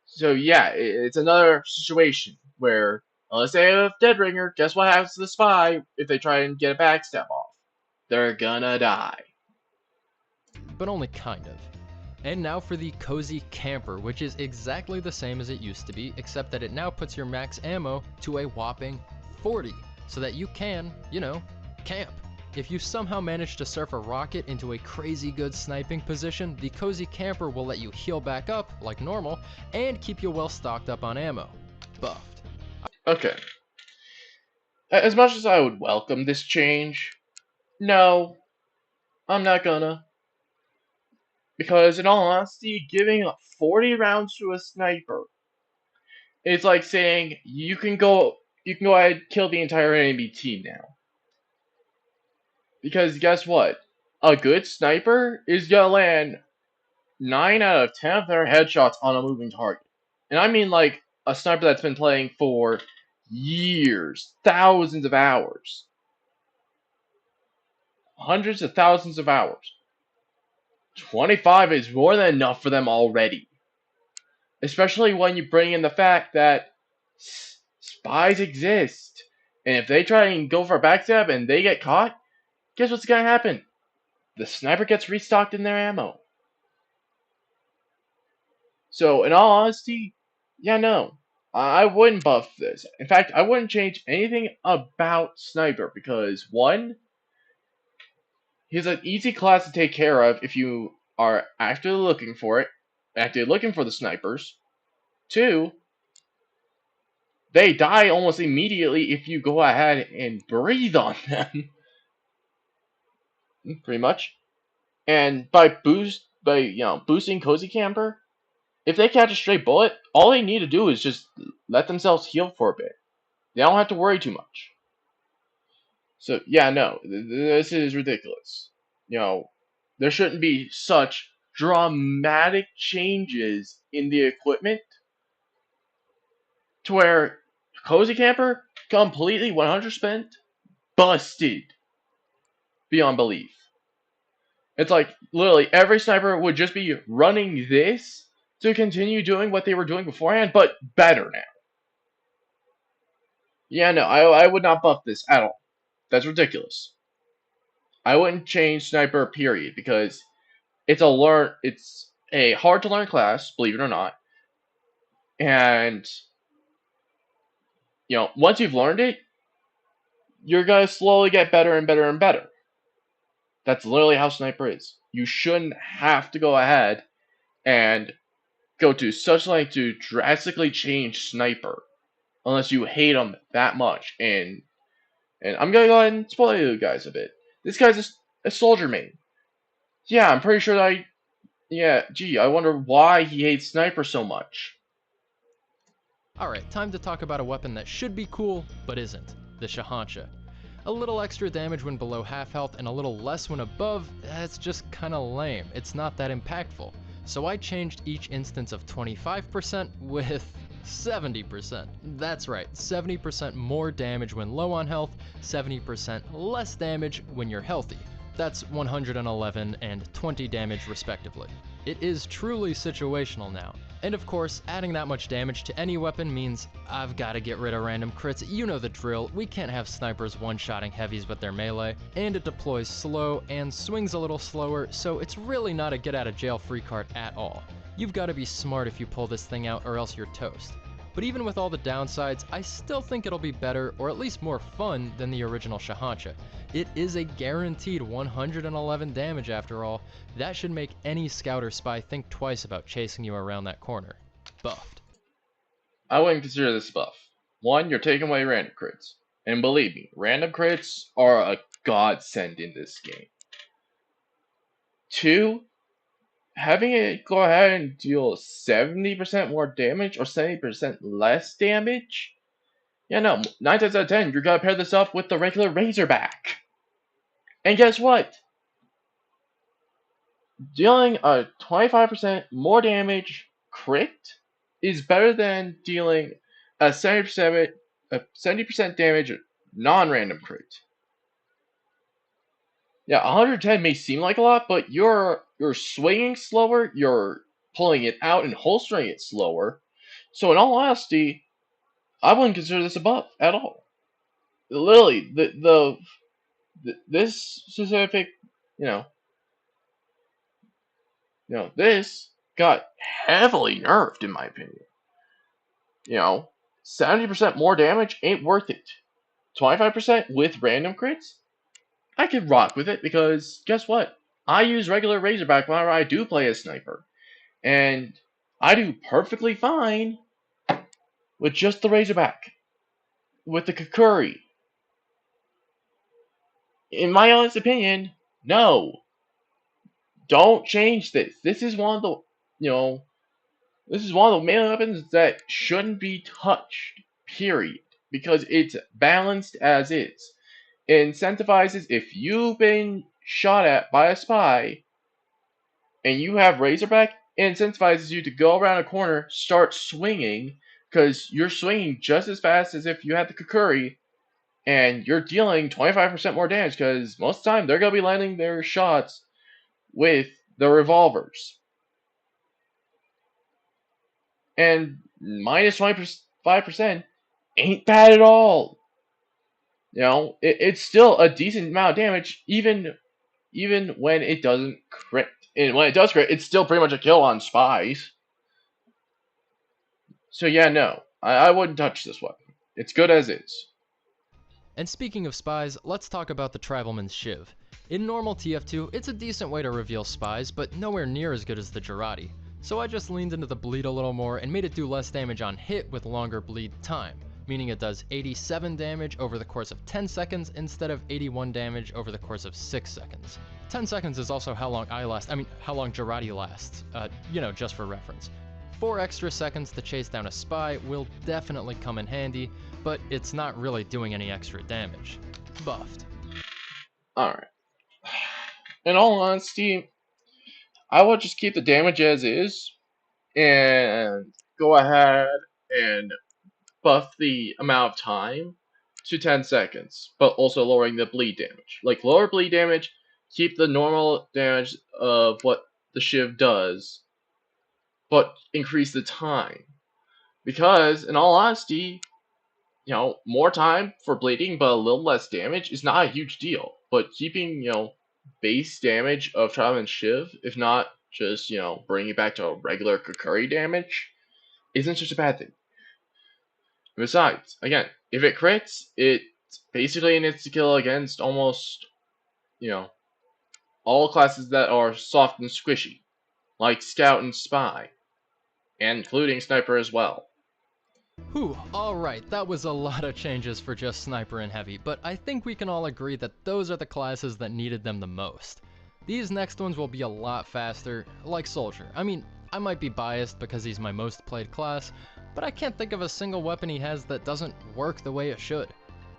So yeah, it's another situation where, unless they have Dead Ringer, guess what happens to the spy if they try and get a backstab off? They're gonna die. But only kind of. And now for the Cozy Camper, which is exactly the same as it used to be, except that it now puts your max ammo to a whopping 40, so that you can, camp. If you somehow manage to surf a rocket into a crazy good sniping position, the Cozy Camper will let you heal back up, like normal, and keep you well stocked up on ammo. Buffed. Okay. As much as I would welcome this change, no, I'm not gonna. Because in all honesty, giving 40 rounds to a sniper is like saying you can go ahead and kill the entire enemy team now. Because guess what? A good sniper is gonna land 9 out of 10 of their headshots on a moving target. And I mean like a sniper that's been playing for years, thousands of hours, hundreds of thousands of hours. 25 is more than enough for them already. Especially when you bring in the fact that spies exist. And if they try and go for a backstab and they get caught, guess what's gonna happen? The sniper gets restocked in their ammo. So, in all honesty, yeah, no. I wouldn't buff this. In fact, I wouldn't change anything about Sniper because, one, he's an easy class to take care of if you are actively looking for it, actively looking for the snipers. Two, they die almost immediately if you go ahead and breathe on them. Pretty much. And by boosting Cozy Camper, if they catch a stray bullet, all they need to do is just let themselves heal for a bit. They don't have to worry too much. So yeah, no, this is ridiculous. There shouldn't be such dramatic changes in the equipment to where Cozy Camper completely 100% busted beyond belief. It's like literally every sniper would just be running this to continue doing what they were doing beforehand, but better now. Yeah, no, I would not buff this at all. That's ridiculous. I wouldn't change sniper period because it's a hard to learn class, believe it or not. And once you've learned it, you're gonna slowly get better and better and better. That's literally how sniper is. You shouldn't have to go ahead and go to such length to drastically change sniper unless you hate him that much. And I'm gonna go ahead and spoil you guys a bit. This guy's a soldier main. Yeah, I'm pretty sure that Yeah, gee, I wonder why he hates Sniper so much. Alright, time to talk about a weapon that should be cool, but isn't. The Shahancha. A little extra damage when below half health and a little less when above, that's just kinda lame. It's not that impactful. So I changed each instance of 25% with 70%. That's right, 70% more damage when low on health, 70% less damage when you're healthy. That's 111 and 20 damage respectively. It is truly situational now. And of course, adding that much damage to any weapon means I've gotta get rid of random crits. You know the drill, we can't have snipers one-shotting heavies with their melee, and it deploys slow and swings a little slower, so it's really not a get-out-of-jail-free card at all. You've gotta be smart if you pull this thing out or else you're toast. But even with all the downsides, I still think it'll be better, or at least more fun, than the original Shahancha. It is a guaranteed 111 damage after all. That should make any scout or spy think twice about chasing you around that corner. Buffed. I wouldn't consider this a buff. One, you're taking away random crits. And believe me, random crits are a godsend in this game. Two, having it go ahead and deal 70% more damage or 70% less damage? Yeah, no, 9 times out of 10, you're gonna pair this up with the regular Razorback. And guess what? Dealing a 25% more damage crit is better than dealing a 70% damage non-random crit. Yeah, 110 may seem like a lot, but you're swinging slower, you're pulling it out and holstering it slower. So in all honesty, I wouldn't consider this a buff at all. Literally, this specific, you know, this got heavily nerfed in my opinion. 70% more damage ain't worth it. 25% with random crits, I could rock with it because guess what? I use regular Razorback whenever I do play a sniper. And I do perfectly fine with just the Razorback. With the Kukuri. In my honest opinion, no. Don't change this. This is one of the, this is one of the main weapons that shouldn't be touched. Period. Because it's balanced as is. It incentivizes if you've been shot at by a spy and you have Razorback, it incentivizes you to go around a corner, start swinging, because you're swinging just as fast as if you had the Kukuri, and you're dealing 25% more damage, because most of the time they're going to be landing their shots with the revolvers. And minus 25% ain't bad at all. It's still a decent amount of damage, even when it doesn't crit. And when it does crit, it's still pretty much a kill on spies. So yeah, no, I wouldn't touch this weapon. It's good as is. And speaking of spies, let's talk about the Tribalman's Shiv. In normal TF2, it's a decent way to reveal spies, but nowhere near as good as the Jarate. So I just leaned into the bleed a little more and made it do less damage on hit with longer bleed time, meaning it does 87 damage over the course of 10 seconds instead of 81 damage over the course of 6 seconds. 10 seconds is also how long how long Jarate lasts, just for reference. 4 extra seconds to chase down a spy will definitely come in handy, but it's not really doing any extra damage. Buffed. Alright. In all honesty, I would just keep the damage as is and go ahead and buff the amount of time to 10 seconds, but also lowering the bleed damage. Like, lower bleed damage, keep the normal damage of what the Shiv does, but increase the time. Because, in all honesty, more time for bleeding but a little less damage is not a huge deal. But keeping, base damage of Trial and Shiv, if not just, bringing it back to regular Kukuri damage, isn't such a bad thing. Besides, again, if it crits, it's basically an insta-kill against almost, all classes that are soft and squishy, like Scout and Spy, and including Sniper as well. Whew, alright, that was a lot of changes for just Sniper and Heavy, but I think we can all agree that those are the classes that needed them the most. These next ones will be a lot faster, like Soldier. I mean, I might be biased because he's my most played class, but I can't think of a single weapon he has that doesn't work the way it should.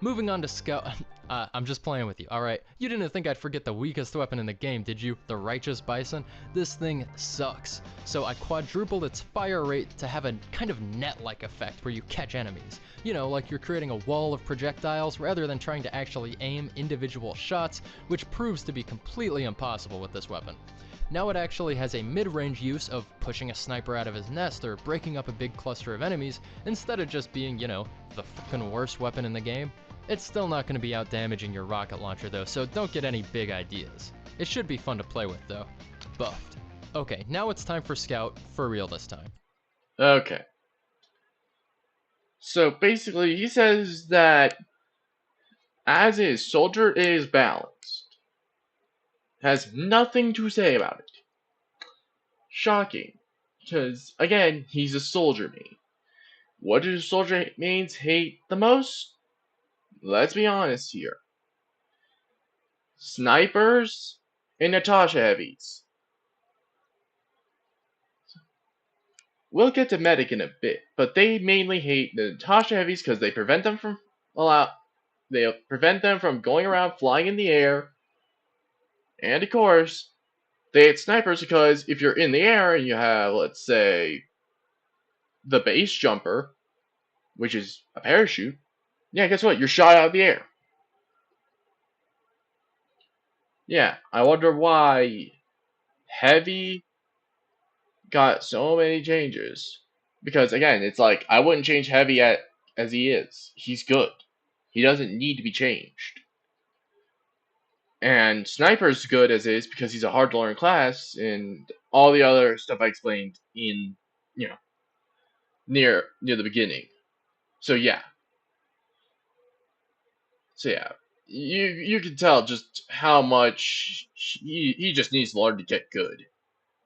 Moving on to Scout. I'm just playing with you, alright? You didn't think I'd forget the weakest weapon in the game, did you? The Righteous Bison? This thing sucks. So I quadrupled its fire rate to have a kind of net-like effect where you catch enemies. You know, like you're creating a wall of projectiles rather than trying to actually aim individual shots, which proves to be completely impossible with this weapon. Now it actually has a mid-range use of pushing a sniper out of his nest or breaking up a big cluster of enemies, instead of just being, you know, the fucking worst weapon in the game. It's still not going to be out damaging your rocket launcher though, so don't get any big ideas. It should be fun to play with though. Buffed. Okay, now it's time for Scout, for real this time. Okay. So basically, he says that as is, Soldier is balanced. Has nothing to say about it. Shocking. Because, again, he's a soldier main. What do soldier mains hate the most? Let's be honest here. Snipers and Natasha heavies. We'll get to medic in a bit, but they mainly hate the Natasha heavies because they prevent them from going around flying in the air. And of course, they hate snipers because if you're in the air and you have, let's say, the base jumper, which is a parachute, yeah, guess what? You're shot out of the air. Yeah, I wonder why Heavy got so many changes. Because again, it's like I wouldn't change Heavy as he is. He's good. He doesn't need to be changed. And Sniper's good as is because he's a hard to learn class, and all the other stuff I explained in, you know, near the beginning. So yeah. You can tell just how much he just needs to learn to get good.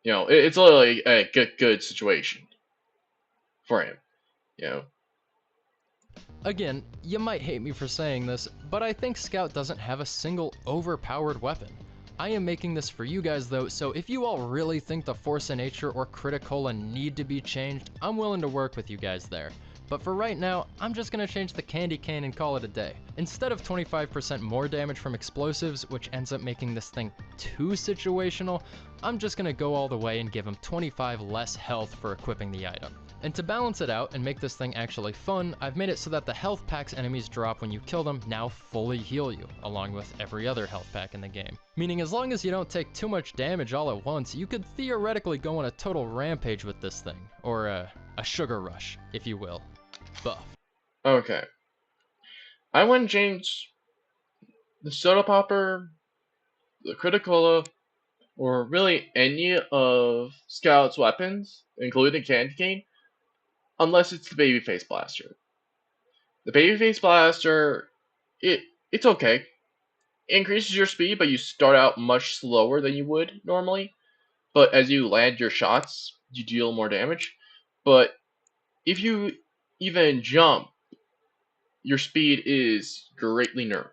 You know, it's literally a good situation for him. You know. Again, you might hate me for saying this, but I think Scout doesn't have a single overpowered weapon. I am making this for you guys though, so if you all really think the Force of Nature or Criticola need to be changed, I'm willing to work with you guys there. But for right now, I'm just going to change the Candy Cane and call it a day. Instead of 25% more damage from explosives, which ends up making this thing too situational, I'm just going to go all the way and give him 25 less health for equipping the item. And to balance it out and make this thing actually fun, I've made it so that the health packs enemies drop when you kill them now fully heal you, along with every other health pack in the game. Meaning as long as you don't take too much damage all at once, you could theoretically go on a total rampage with this thing. Or a sugar rush, if you will. Buff. Okay. I wouldn't change the Soda Popper, the Criticola, or really any of Scout's weapons, including Candy Cane, unless it's the Babyface Blaster. The Babyface Blaster, it's okay. It increases your speed, but you start out much slower than you would normally. But as you land your shots, you deal more damage. But if you even jump, your speed is greatly nerfed.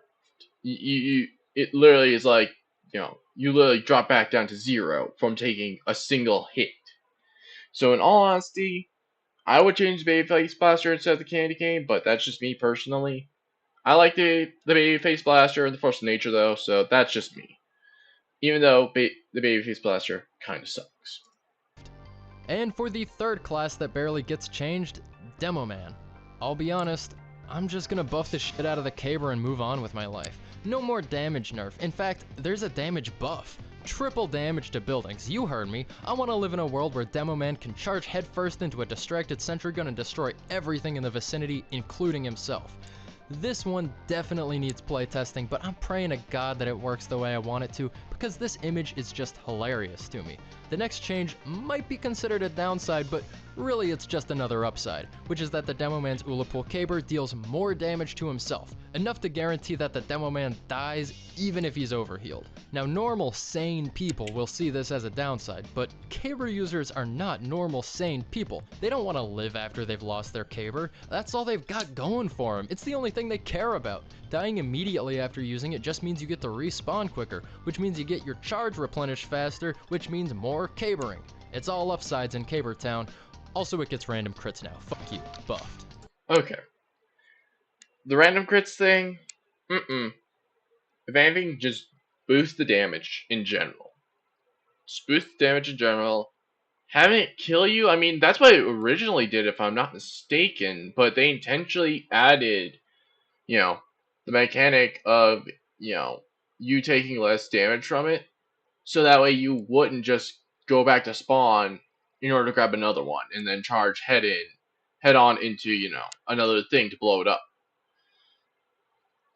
It literally is like, you know, you literally drop back down to 0 from taking a single hit. So in all honesty, I would change the Babyface Blaster instead of the Candy Cane, but that's just me personally. I like the Babyface Blaster and the Force of Nature though, so that's just me. Even though the Babyface Blaster kind of sucks. And for the third class that barely gets changed, Demo Man. I'll be honest, I'm just gonna buff the shit out of the Caber and move on with my life. No more damage nerf. In fact, there's a damage buff. Triple damage to buildings. You heard me. I want to live in a world where Demo Man can charge headfirst into a distracted sentry gun and destroy everything in the vicinity, including himself. This one definitely needs playtesting, but I'm praying to God that it works the way I want it to, because this image is just hilarious to me. The next change might be considered a downside, but Really, it's just another upside, which is that the Demoman's Ullapool Caber deals more damage to himself, enough to guarantee that the Demoman dies even if he's overhealed. Now, normal, sane people will see this as a downside, but Caber users are not normal, sane people. They don't want to live after they've lost their Caber. That's all they've got going for them. It's the only thing they care about. Dying immediately after using it just means you get to respawn quicker, which means you get your charge replenished faster, which means more cabering. It's all upsides in Caber Town. Also, it gets random crits now. Fuck you. Buffed. Okay. The random crits thing, if anything, just boost the damage in general. Just boost the damage in general. Having it kill you, I mean, that's what it originally did, if I'm not mistaken, but they intentionally added, the mechanic of, you taking less damage from it, so that way you wouldn't just go back to spawn in order to grab another one, and then charge head on into, another thing to blow it up.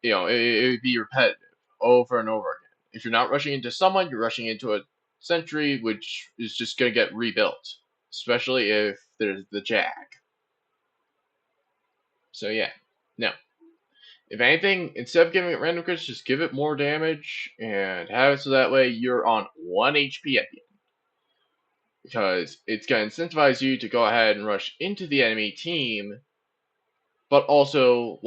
It would be repetitive over and over again. If you're not rushing into someone, you're rushing into a sentry, which is just going to get rebuilt, especially if there's the jag. So yeah, no. If anything, instead of giving it random crits, just give it more damage and have it so that way you're on 1 HP at the end. Because it's going to incentivize you to go ahead and rush into the enemy team, but also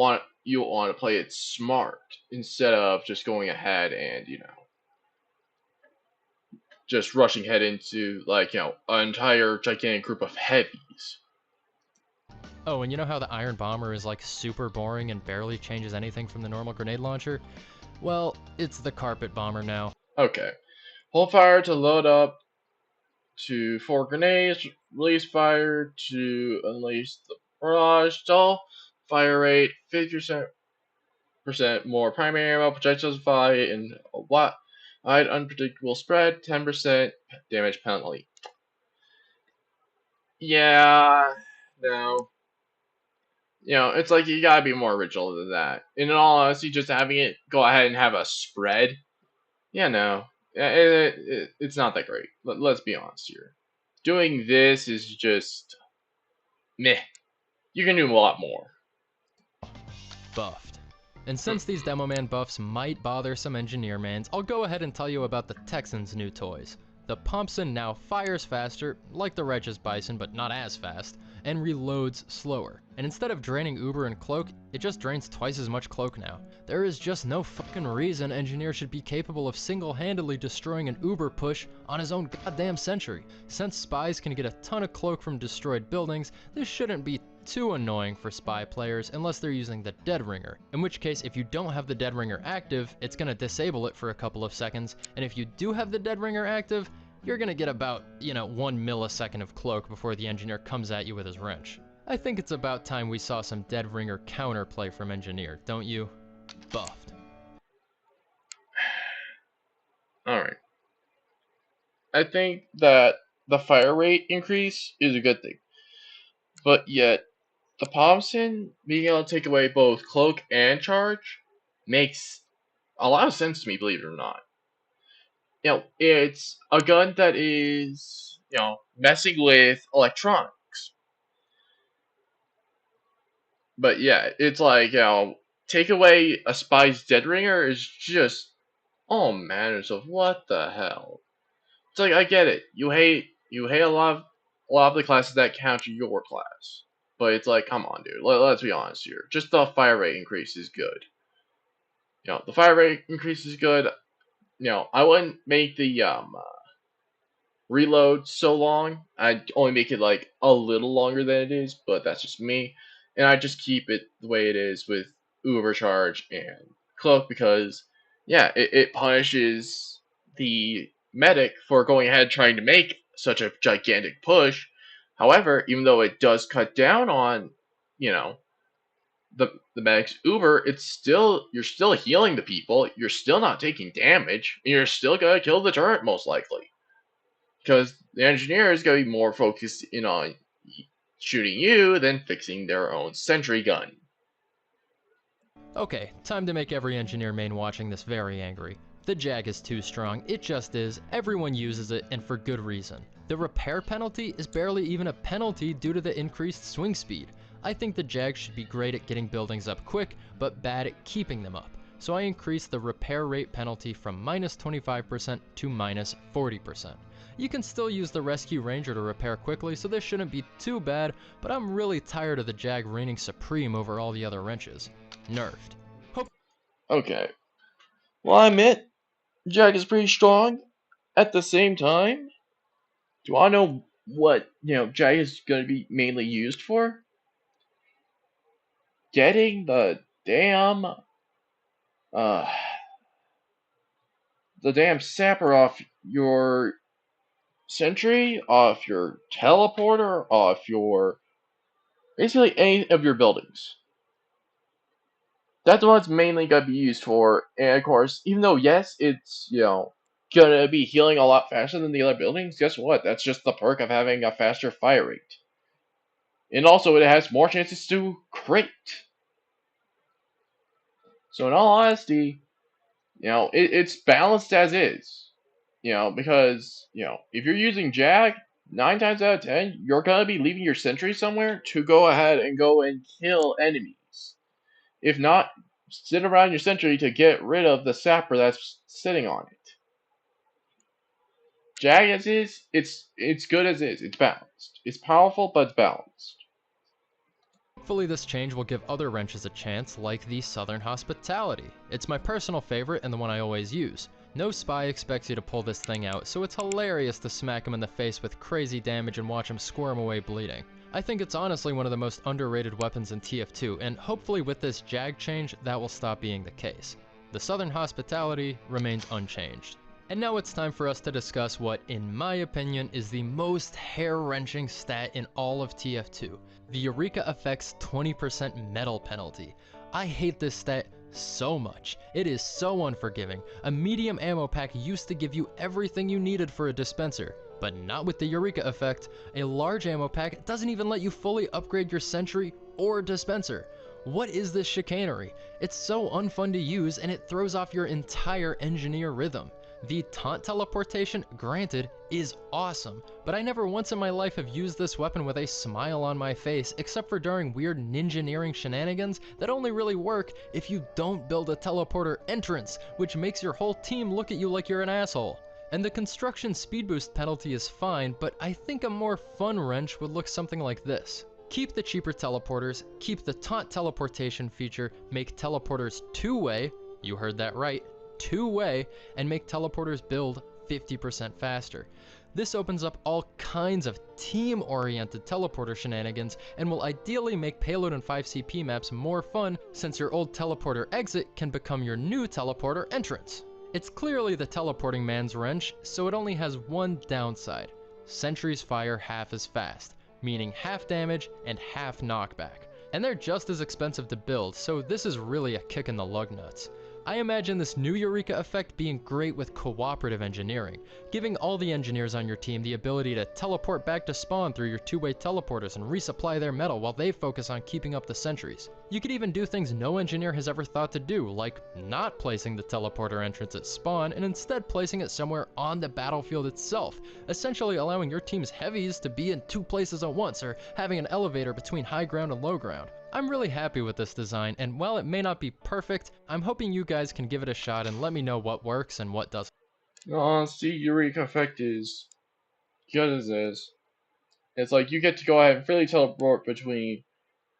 you want to play it smart instead of just going ahead and, just rushing head into, an entire gigantic group of heavies. Oh, and you know how the Iron Bomber is like super boring and barely changes anything from the normal grenade launcher? Well, it's the Carpet Bomber now. Okay. Hold fire to load up to 4 grenades, release fire to unleash the barrage, stall, fire rate 50% more primary ammo, projectiles fly in a wide unpredictable spread, 10% damage penalty. Yeah, no. It's like you gotta be more original than that. In all honesty, just having it go ahead and have a spread, no. It's not that great. Let's be honest here. Doing this is just meh. You can do a lot more. Buffed. And since these Demoman buffs might bother some engineer mans, I'll go ahead and tell you about the Texans' new toys. The Pumpson now fires faster, like the Regis Bison, but not as fast, and reloads slower. And instead of draining Uber and Cloak, it just drains twice as much Cloak now. There is just no fucking reason Engineer should be capable of single-handedly destroying an Uber push on his own goddamn sentry. Since spies can get a ton of Cloak from destroyed buildings, this shouldn't be too annoying for spy players unless they're using the Dead Ringer, in which case if you don't have the Dead Ringer active, it's gonna disable it for a couple of seconds, and if you do have the Dead Ringer active, you're gonna get about, 1 millisecond of Cloak before the Engineer comes at you with his wrench. I think it's about time we saw some Dead Ringer counterplay from Engineer, don't you? Buffed. Alright. I think that the fire rate increase is a good thing. But yet, the Thompson being able to take away both Cloak and Charge makes a lot of sense to me, believe it or not. It's a gun that is, messing with electronics. But yeah, it's like, take away a spy's Dead Ringer is just all manners of what the hell. It's like, I get it. You hate a lot of the classes that counter your class. But it's like, come on, dude. Let's be honest here. Just the fire rate increase is good. The fire rate increase is good. I wouldn't make the reload so long. I'd only make it like a little longer than it is, but that's just me. And I just keep it the way it is with Overcharge and Cloak because, it punishes the medic for going ahead trying to make such a gigantic push. However, even though it does cut down on, the medic's Uber, you're still healing the people, you're still not taking damage, and you're still gonna kill the turret most likely. Because the engineer is gonna be more focused on shooting you than fixing their own sentry gun. Okay, time to make every engineer main watching this very angry. The Jag is too strong, it just is, everyone uses it, and for good reason. The repair penalty is barely even a penalty due to the increased swing speed. I think the Jag should be great at getting buildings up quick, but bad at keeping them up. So I increased the repair rate penalty from minus 25% to minus 40%. You can still use the Rescue Ranger to repair quickly, so this shouldn't be too bad, but I'm really tired of the Jag reigning supreme over all the other wrenches. Nerfed. Okay. Well, I admit, Jag is pretty strong. At the same time, do I know what, Jag is going to be mainly used for? Getting uh, the damn sapper off your sentry, off your teleporter, off your, basically any of your buildings. That's what it's mainly going to be used for. And of course, even though, yes, it's, going to be healing a lot faster than the other buildings, guess what? That's just the perk of having a faster fire rate. And also, it has more chances to crit. So in all honesty, it's balanced as is. Because, if you're using Jag, 9 times out of 10, you're going to be leaving your sentry somewhere to go ahead and go and kill enemies. If not, sit around your sentry to get rid of the sapper that's sitting on it. Jag as is, it's good as is. It's balanced. It's powerful, but it's balanced. Hopefully this change will give other wrenches a chance, like the Southern Hospitality. It's my personal favorite and the one I always use. No spy expects you to pull this thing out, so it's hilarious to smack him in the face with crazy damage and watch him squirm away bleeding. I think it's honestly one of the most underrated weapons in TF2, and hopefully with this Jag change, that will stop being the case. The Southern Hospitality remains unchanged. And now it's time for us to discuss what, in my opinion, is the most hair-wrenching stat in all of TF2, the Eureka Effect's 20% metal penalty. I hate this stat so much. It is so unforgiving. A medium ammo pack used to give you everything you needed for a dispenser, but not with the Eureka Effect. A large ammo pack doesn't even let you fully upgrade your sentry or dispenser. What is this chicanery? It's so unfun to use, and it throws off your entire engineer rhythm. The taunt teleportation, granted, is awesome, but I never once in my life have used this weapon with a smile on my face, except for during weird ninja-neering shenanigans that only really work if you don't build a teleporter entrance, which makes your whole team look at you like you're an asshole. And the construction speed boost penalty is fine, but I think a more fun wrench would look something like this. Keep the cheaper teleporters, keep the taunt teleportation feature, make teleporters two-way, you heard that right, two-way, and make teleporters build 50% faster. This opens up all kinds of team-oriented teleporter shenanigans and will ideally make payload and 5CP maps more fun, since your old teleporter exit can become your new teleporter entrance. It's clearly the teleporting man's wrench, so it only has one downside. Sentries fire half as fast, meaning half damage and half knockback. And they're just as expensive to build, so this is really a kick in the lug nuts. I imagine this new Eureka Effect being great with cooperative engineering, giving all the engineers on your team the ability to teleport back to spawn through your two-way teleporters and resupply their metal while they focus on keeping up the sentries. You could even do things no engineer has ever thought to do, like not placing the teleporter entrance at spawn and instead placing it somewhere on the battlefield itself, essentially allowing your team's heavies to be in two places at once, or having an elevator between high ground and low ground. I'm really happy with this design, and while it may not be perfect, I'm hoping you guys can give it a shot and let me know what works and what doesn't. See, Eureka Effect is good as is. It's like you get to go ahead and freely teleport between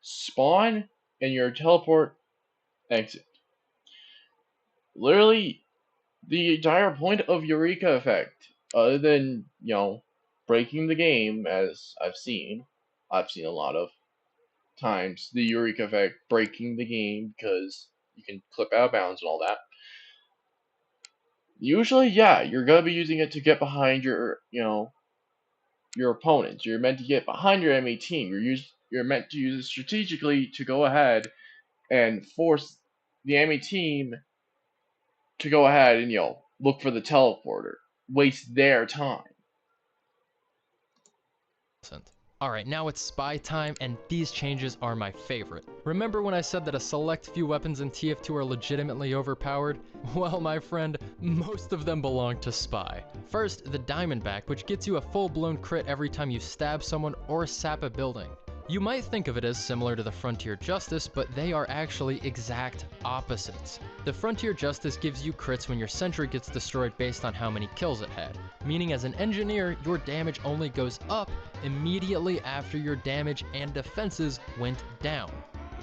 spawn and your teleport exit. Literally, the entire point of Eureka Effect, other than, breaking the game, as I've seen a lot of times, the Eureka Effect breaking the game because you can clip out of bounds and all that. Usually, yeah, you're gonna be using it to get behind your opponents. You're meant to get behind your enemy team. You're meant to use it strategically to go ahead and force the enemy team to go ahead and look for the teleporter, waste their time. Alright, now it's spy time, and these changes are my favorite. Remember when I said that a select few weapons in TF2 are legitimately overpowered? Well, my friend, most of them belong to spy. First, the Diamondback, which gets you a full-blown crit every time you stab someone or sap a building. You might think of it as similar to the Frontier Justice, but they are actually exact opposites. The Frontier Justice gives you crits when your sentry gets destroyed based on how many kills it had, meaning as an engineer, your damage only goes up immediately after your damage and defenses went down.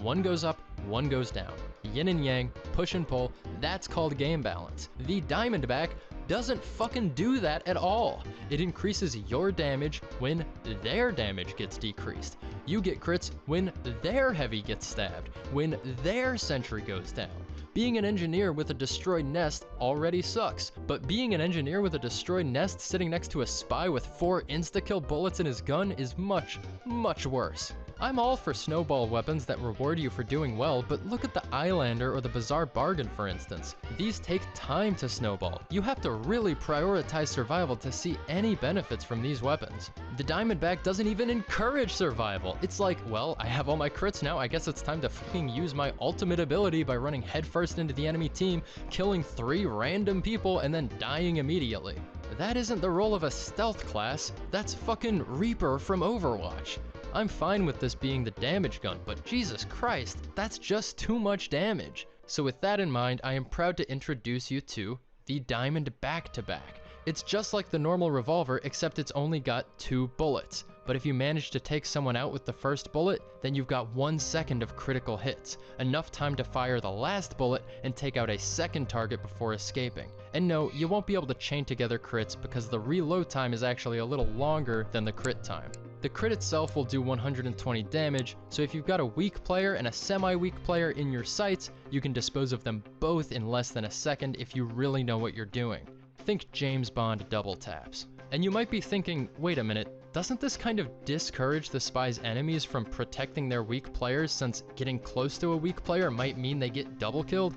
One goes up, one goes down. Yin and yang, push and pull, that's called game balance. The Diamondback doesn't fucking do that at all. It increases your damage when their damage gets decreased. You get crits when their heavy gets stabbed, when their sentry goes down. Being an engineer with a destroyed nest already sucks, but being an engineer with a destroyed nest sitting next to a spy with 4 insta-kill bullets in his gun is much, much worse. I'm all for snowball weapons that reward you for doing well, but look at the Eyelander or the Bizarre Bargain for instance. These take time to snowball. You have to really prioritize survival to see any benefits from these weapons. The Diamondback doesn't even encourage survival. It's like, well, I have all my crits now, I guess it's time to fucking use my ultimate ability by running headfirst into the enemy team, killing 3 random people, and then dying immediately. That isn't the role of a stealth class, that's fucking Reaper from Overwatch. I'm fine with this being the damage gun, but Jesus Christ, that's just too much damage. So with that in mind, I am proud to introduce you to the Diamond Back-to-Back. It's just like the normal revolver, except it's only got 2 bullets. But if you manage to take someone out with the first bullet, then you've got 1 second of critical hits, enough time to fire the last bullet and take out a second target before escaping. And no, you won't be able to chain together crits because the reload time is actually a little longer than the crit time. The crit itself will do 120 damage, so if you've got a weak player and a semi-weak player in your sights, you can dispose of them both in less than a second if you really know what you're doing. Think James Bond double taps. And you might be thinking, wait a minute, doesn't this kind of discourage the spy's enemies from protecting their weak players since getting close to a weak player might mean they get double killed?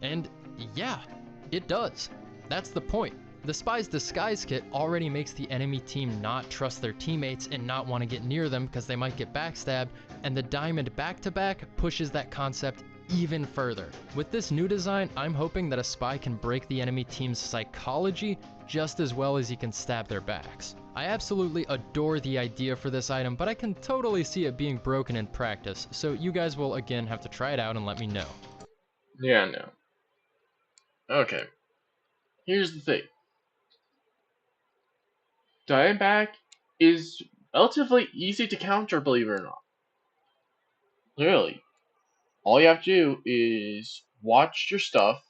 And yeah, it does. That's the point. The spy's disguise kit already makes the enemy team not trust their teammates and not want to get near them because they might get backstabbed, and the Diamond Back-to-Back pushes that concept even further. With this new design, I'm hoping that a spy can break the enemy team's psychology just as well as he can stab their backs. I absolutely adore the idea for this item, but I can totally see it being broken in practice, so you guys will again have to try it out and let me know. Yeah, no. Okay. Here's the thing. Diamondback is relatively easy to counter, believe it or not. Clearly. All you have to do is watch your stuff.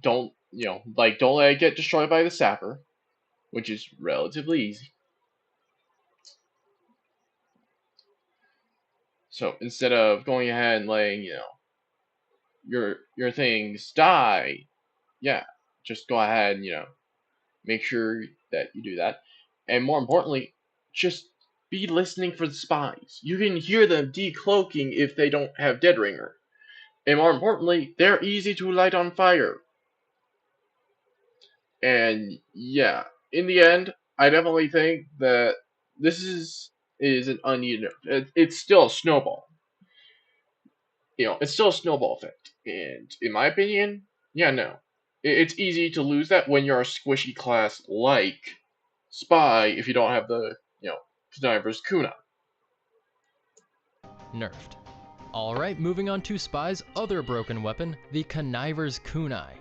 Don't let it get destroyed by the sapper, which is relatively easy. So instead of going ahead and letting, your things die, yeah, just go ahead and, make sure that you do that. And more importantly, just be listening for the spies. You can hear them decloaking if they don't have Dead Ringer. And more importantly, they're easy to light on fire. And yeah, in the end, I definitely think that this is an unneeded nerf. It's still a snowball. It's still a snowball effect. And in my opinion, yeah, no. It's easy to lose that when you're a squishy class like Spy if you don't have the, Conniver's Kunai. Nerfed. Alright, moving on to Spy's other broken weapon, the Conniver's Kunai.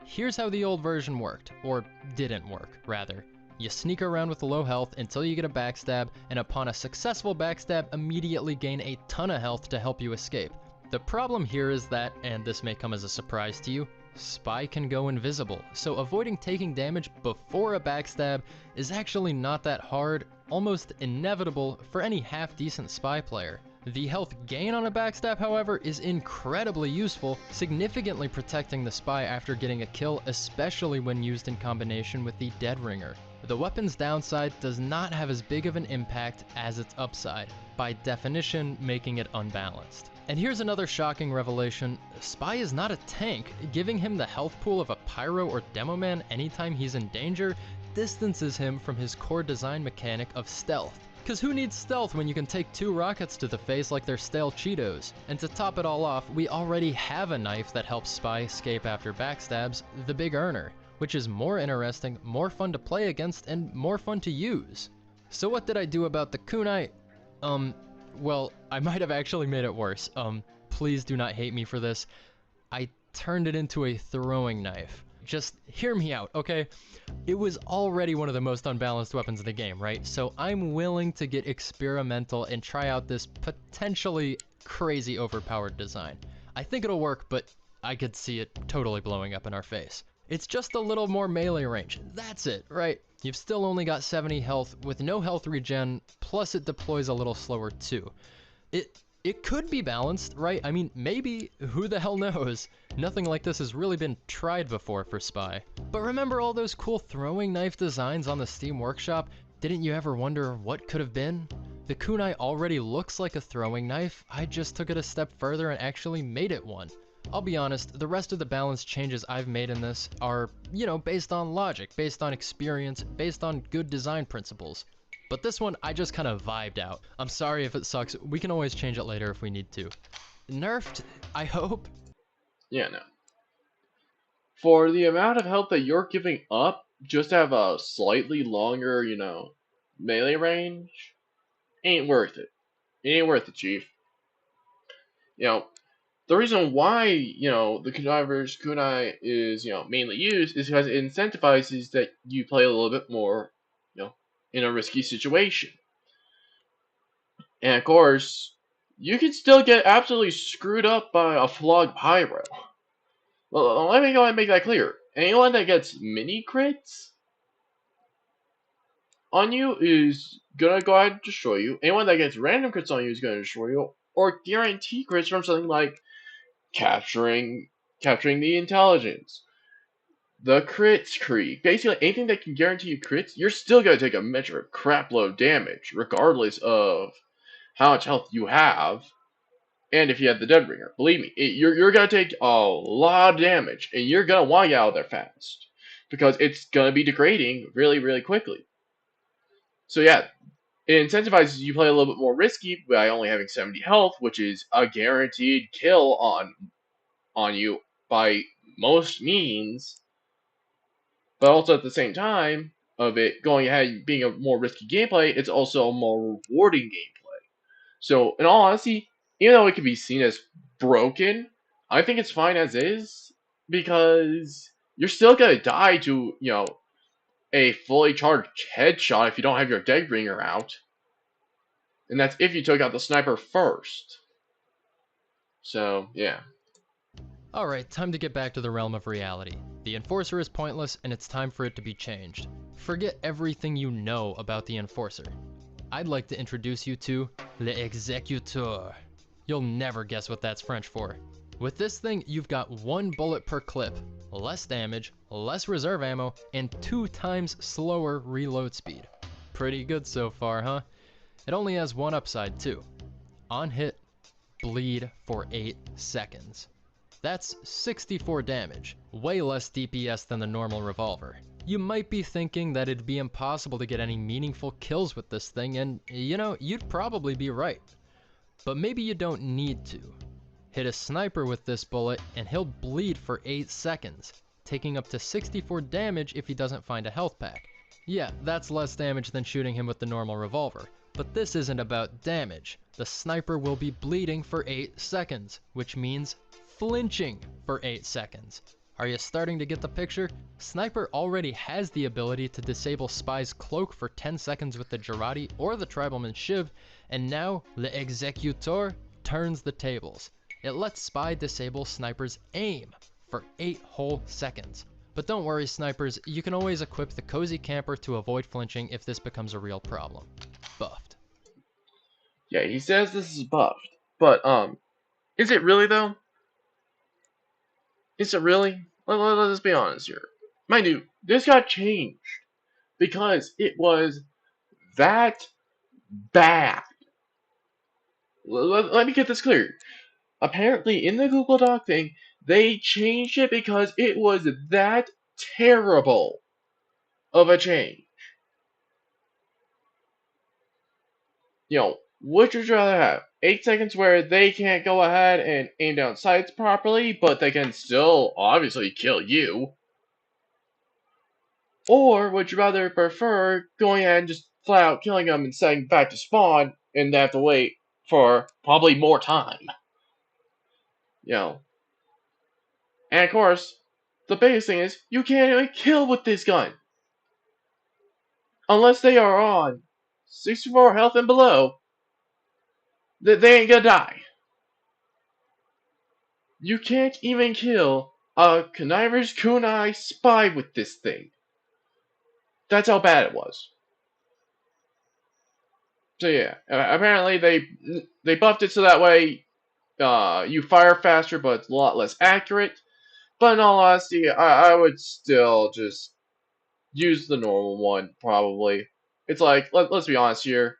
Here's how the old version worked, or didn't work, rather. You sneak around with low health until you get a backstab, and upon a successful backstab, immediately gain a ton of health to help you escape. The problem here is that, and this may come as a surprise to you, Spy can go invisible, so avoiding taking damage before a backstab is actually not that hard, almost inevitable for any half-decent Spy player. The health gain on a backstab, however, is incredibly useful, significantly protecting the Spy after getting a kill, especially when used in combination with the Dead Ringer. The weapon's downside does not have as big of an impact as its upside, by definition making it unbalanced. And here's another shocking revelation, Spy is not a tank. Giving him the health pool of a Pyro or Demoman anytime he's in danger distances him from his core design mechanic of stealth. Cause who needs stealth when you can take 2 rockets to the face like they're stale Cheetos? And to top it all off, we already have a knife that helps Spy escape after backstabs, the Big Earner, which is more interesting, more fun to play against, and more fun to use. So what did I do about the kunai? Well, I might have actually made it worse. Please do not hate me for this. I turned it into a throwing knife. Just hear me out, okay? It was already one of the most unbalanced weapons in the game, right? So I'm willing to get experimental and try out this potentially crazy overpowered design. I think it'll work, but I could see it totally blowing up in our face. It's just a little more melee range. That's it, right? You've still only got 70 health with no health regen, plus it deploys a little slower too. It could be balanced, right? I mean, maybe, who the hell knows? Nothing like this has really been tried before for Spy. But remember all those cool throwing knife designs on the Steam Workshop? Didn't you ever wonder what could have been? The kunai already looks like a throwing knife, I just took it a step further and actually made it one. I'll be honest, the rest of the balance changes I've made in this are, based on logic, based on experience, based on good design principles. But this one, I just kind of vibed out. I'm sorry if it sucks, we can always change it later if we need to. Nerfed, I hope? Yeah, no. For the amount of health that you're giving up, just to have a slightly longer, melee range, ain't worth it. It ain't worth it, Chief. The reason why, the conniver's kunai is, mainly used is because it incentivizes that you play a little bit more, in a risky situation. And of course, you can still get absolutely screwed up by a flawed pyro. Well, let me go ahead and make that clear. Anyone that gets mini crits on you is gonna go ahead and destroy you. Anyone that gets random crits on you is gonna destroy you, or guarantee crits from something like capturing the intelligence, the crits creep. Basically, anything that can guarantee you crits, you're still gonna take a measure of crapload damage, regardless of how much health you have, and if you have the Dead Ringer. Believe me, you're gonna take a lot of damage, and you're gonna want to get out of there fast, because it's gonna be degrading really, really quickly. So yeah, it incentivizes you play a little bit more risky by only having 70 health, which is a guaranteed kill on you by most means, but also at the same time of it going ahead and being a more risky gameplay, it's also a more rewarding gameplay. So, in all honesty, even though it can be seen as broken, I think it's fine as is, because you're still gonna die to, a fully charged headshot if you don't have your Dead Ringer out. And that's if you took out the sniper first. So, yeah. Alright, time to get back to the realm of reality. The Enforcer is pointless, and it's time for it to be changed. Forget everything you know about the Enforcer. I'd like to introduce you to l'Exécuteur. You'll never guess what that's French for. With this thing, you've got 1 bullet per clip, less damage, less reserve ammo, and 2 times slower reload speed. Pretty good so far, huh? It only has one upside too. On hit, bleed for 8 seconds. That's 64 damage, way less DPS than the normal revolver. You might be thinking that it'd be impossible to get any meaningful kills with this thing, and you'd probably be right. But maybe you don't need to. Hit a sniper with this bullet and he'll bleed for 8 seconds, taking up to 64 damage if he doesn't find a health pack. Yeah, that's less damage than shooting him with the normal revolver. But this isn't about damage. The sniper will be bleeding for 8 seconds, which means flinching for 8 seconds. Are you starting to get the picture? Sniper already has the ability to disable Spy's cloak for 10 seconds with the Jarate or the Tribalman's Shiv, and now l'Exécuteur turns the tables. It lets Spy disable Sniper's aim for 8 whole seconds. But don't worry, snipers, you can always equip the Cozy Camper to avoid flinching if this becomes a real problem. Buffed. Yeah, he says this is buffed, but is it really though? Is it really? Let's be honest here. Mind you, this got changed because it was that bad. Let me get this clear. Apparently, in the Google Doc thing, they changed it because it was that terrible of a change. Which would you rather have? 8 seconds where they can't go ahead and aim down sights properly, but they can still obviously kill you? Or would you rather prefer going ahead and just flat out killing them and setting back to spawn, and they have to wait for probably more time? You know. And of course, the biggest thing is you can't even kill with this gun. Unless they are on 64 health and below, they ain't gonna die. You can't even kill a conniver's kunai spy with this thing. That's how bad it was. So yeah, apparently they buffed it so that way you fire faster, but it's a lot less accurate. But in all honesty, I would still just use the normal one, probably. It's like, let's be honest here.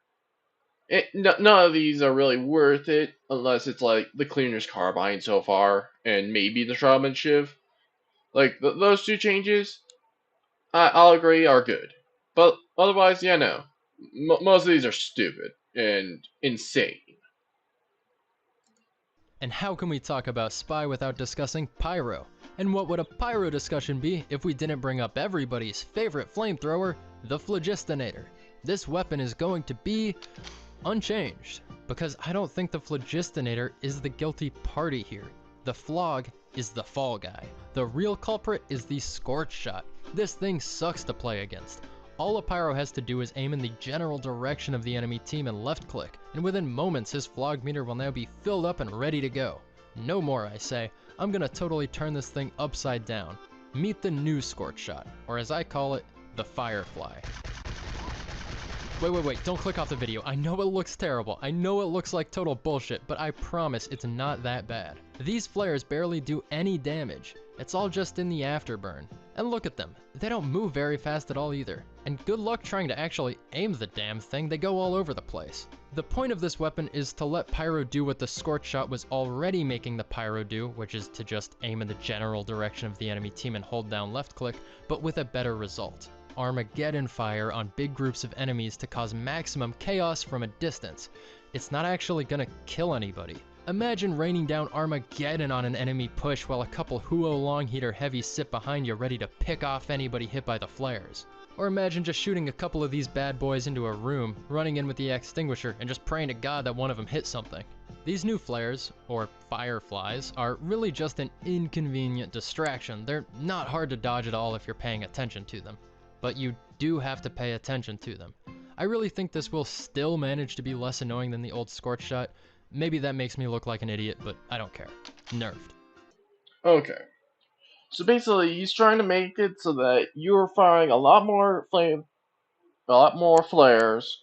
None of these are really worth it, unless it's like the Cleaner's Carbine so far, and maybe the Shroudman Shiv. Like, those two changes, I'll agree, are good. But otherwise, yeah, no. Most of these are stupid and insane. And how can we talk about Spy without discussing Pyro? And what would a Pyro discussion be if we didn't bring up everybody's favorite flamethrower, the Phlogistinator? This weapon is going to be unchanged, because I don't think the Phlogistinator is the guilty party here. The Flog is the fall guy. The real culprit is the Scorch Shot. This thing sucks to play against. All a Pyro has to do is aim in the general direction of the enemy team and left click, and within moments his Flog meter will now be filled up and ready to go. No more, I say. I'm gonna totally turn this thing upside down. Meet the new Scorch Shot, or as I call it, the Firefly. Wait, don't click off the video. I know it looks terrible. I know it looks like total bullshit, but I promise it's not that bad. These flares barely do any damage. It's all just in the afterburn. And look at them. They don't move very fast at all either. And good luck trying to actually aim the damn thing. They go all over the place. The point of this weapon is to let Pyro do what the Scorch Shot was already making the Pyro do, which is to just aim in the general direction of the enemy team and hold down left click, but with a better result. Armageddon fire on big groups of enemies to cause maximum chaos from a distance. It's not actually gonna kill anybody. Imagine raining down Armageddon on an enemy push while a couple Huo long heater heavies sit behind you ready to pick off anybody hit by the flares. Or imagine just shooting a couple of these bad boys into a room, running in with the extinguisher, and just praying to God that one of them hits something. These new flares, or fireflies, are really just an inconvenient distraction. They're not hard to dodge at all if you're paying attention to them. But you do have to pay attention to them. I really think this will still manage to be less annoying than the old Scorch Shot. Maybe that makes me look like an idiot, but I don't care. Nerfed. Okay. So basically, he's trying to make it so that you're firing a lot more flares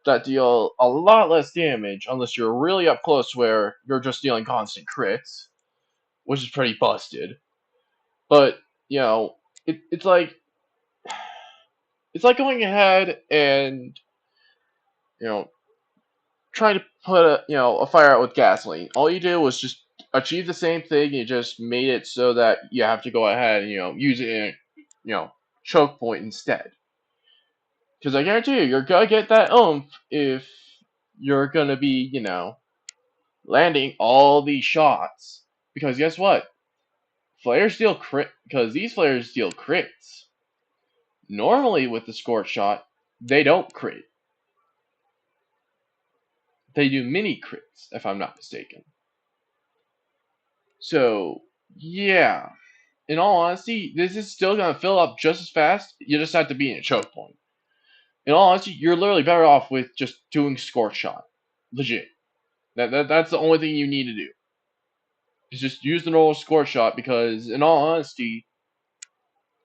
that deal a lot less damage, unless you're really up close where you're just dealing constant crits, which is pretty busted. But it's like going ahead and you know trying to put a fire out with gasoline. All you did was just achieve the same thing. You just made it so that you have to go ahead and use it in choke point instead. Because I guarantee you're gonna get that oomph if you're gonna be landing all these shots. Because guess what? Flares deal crit. Because these flares deal crits. Normally with the Scorch Shot, they don't crit. They do mini crits, if I'm not mistaken. So, yeah. In all honesty, this is still going to fill up just as fast. You just have to be in a choke point. In all honesty, you're literally better off with just doing Scorch Shot. Legit. That's the only thing you need to do. Is just use the normal Scorch Shot because, in all honesty,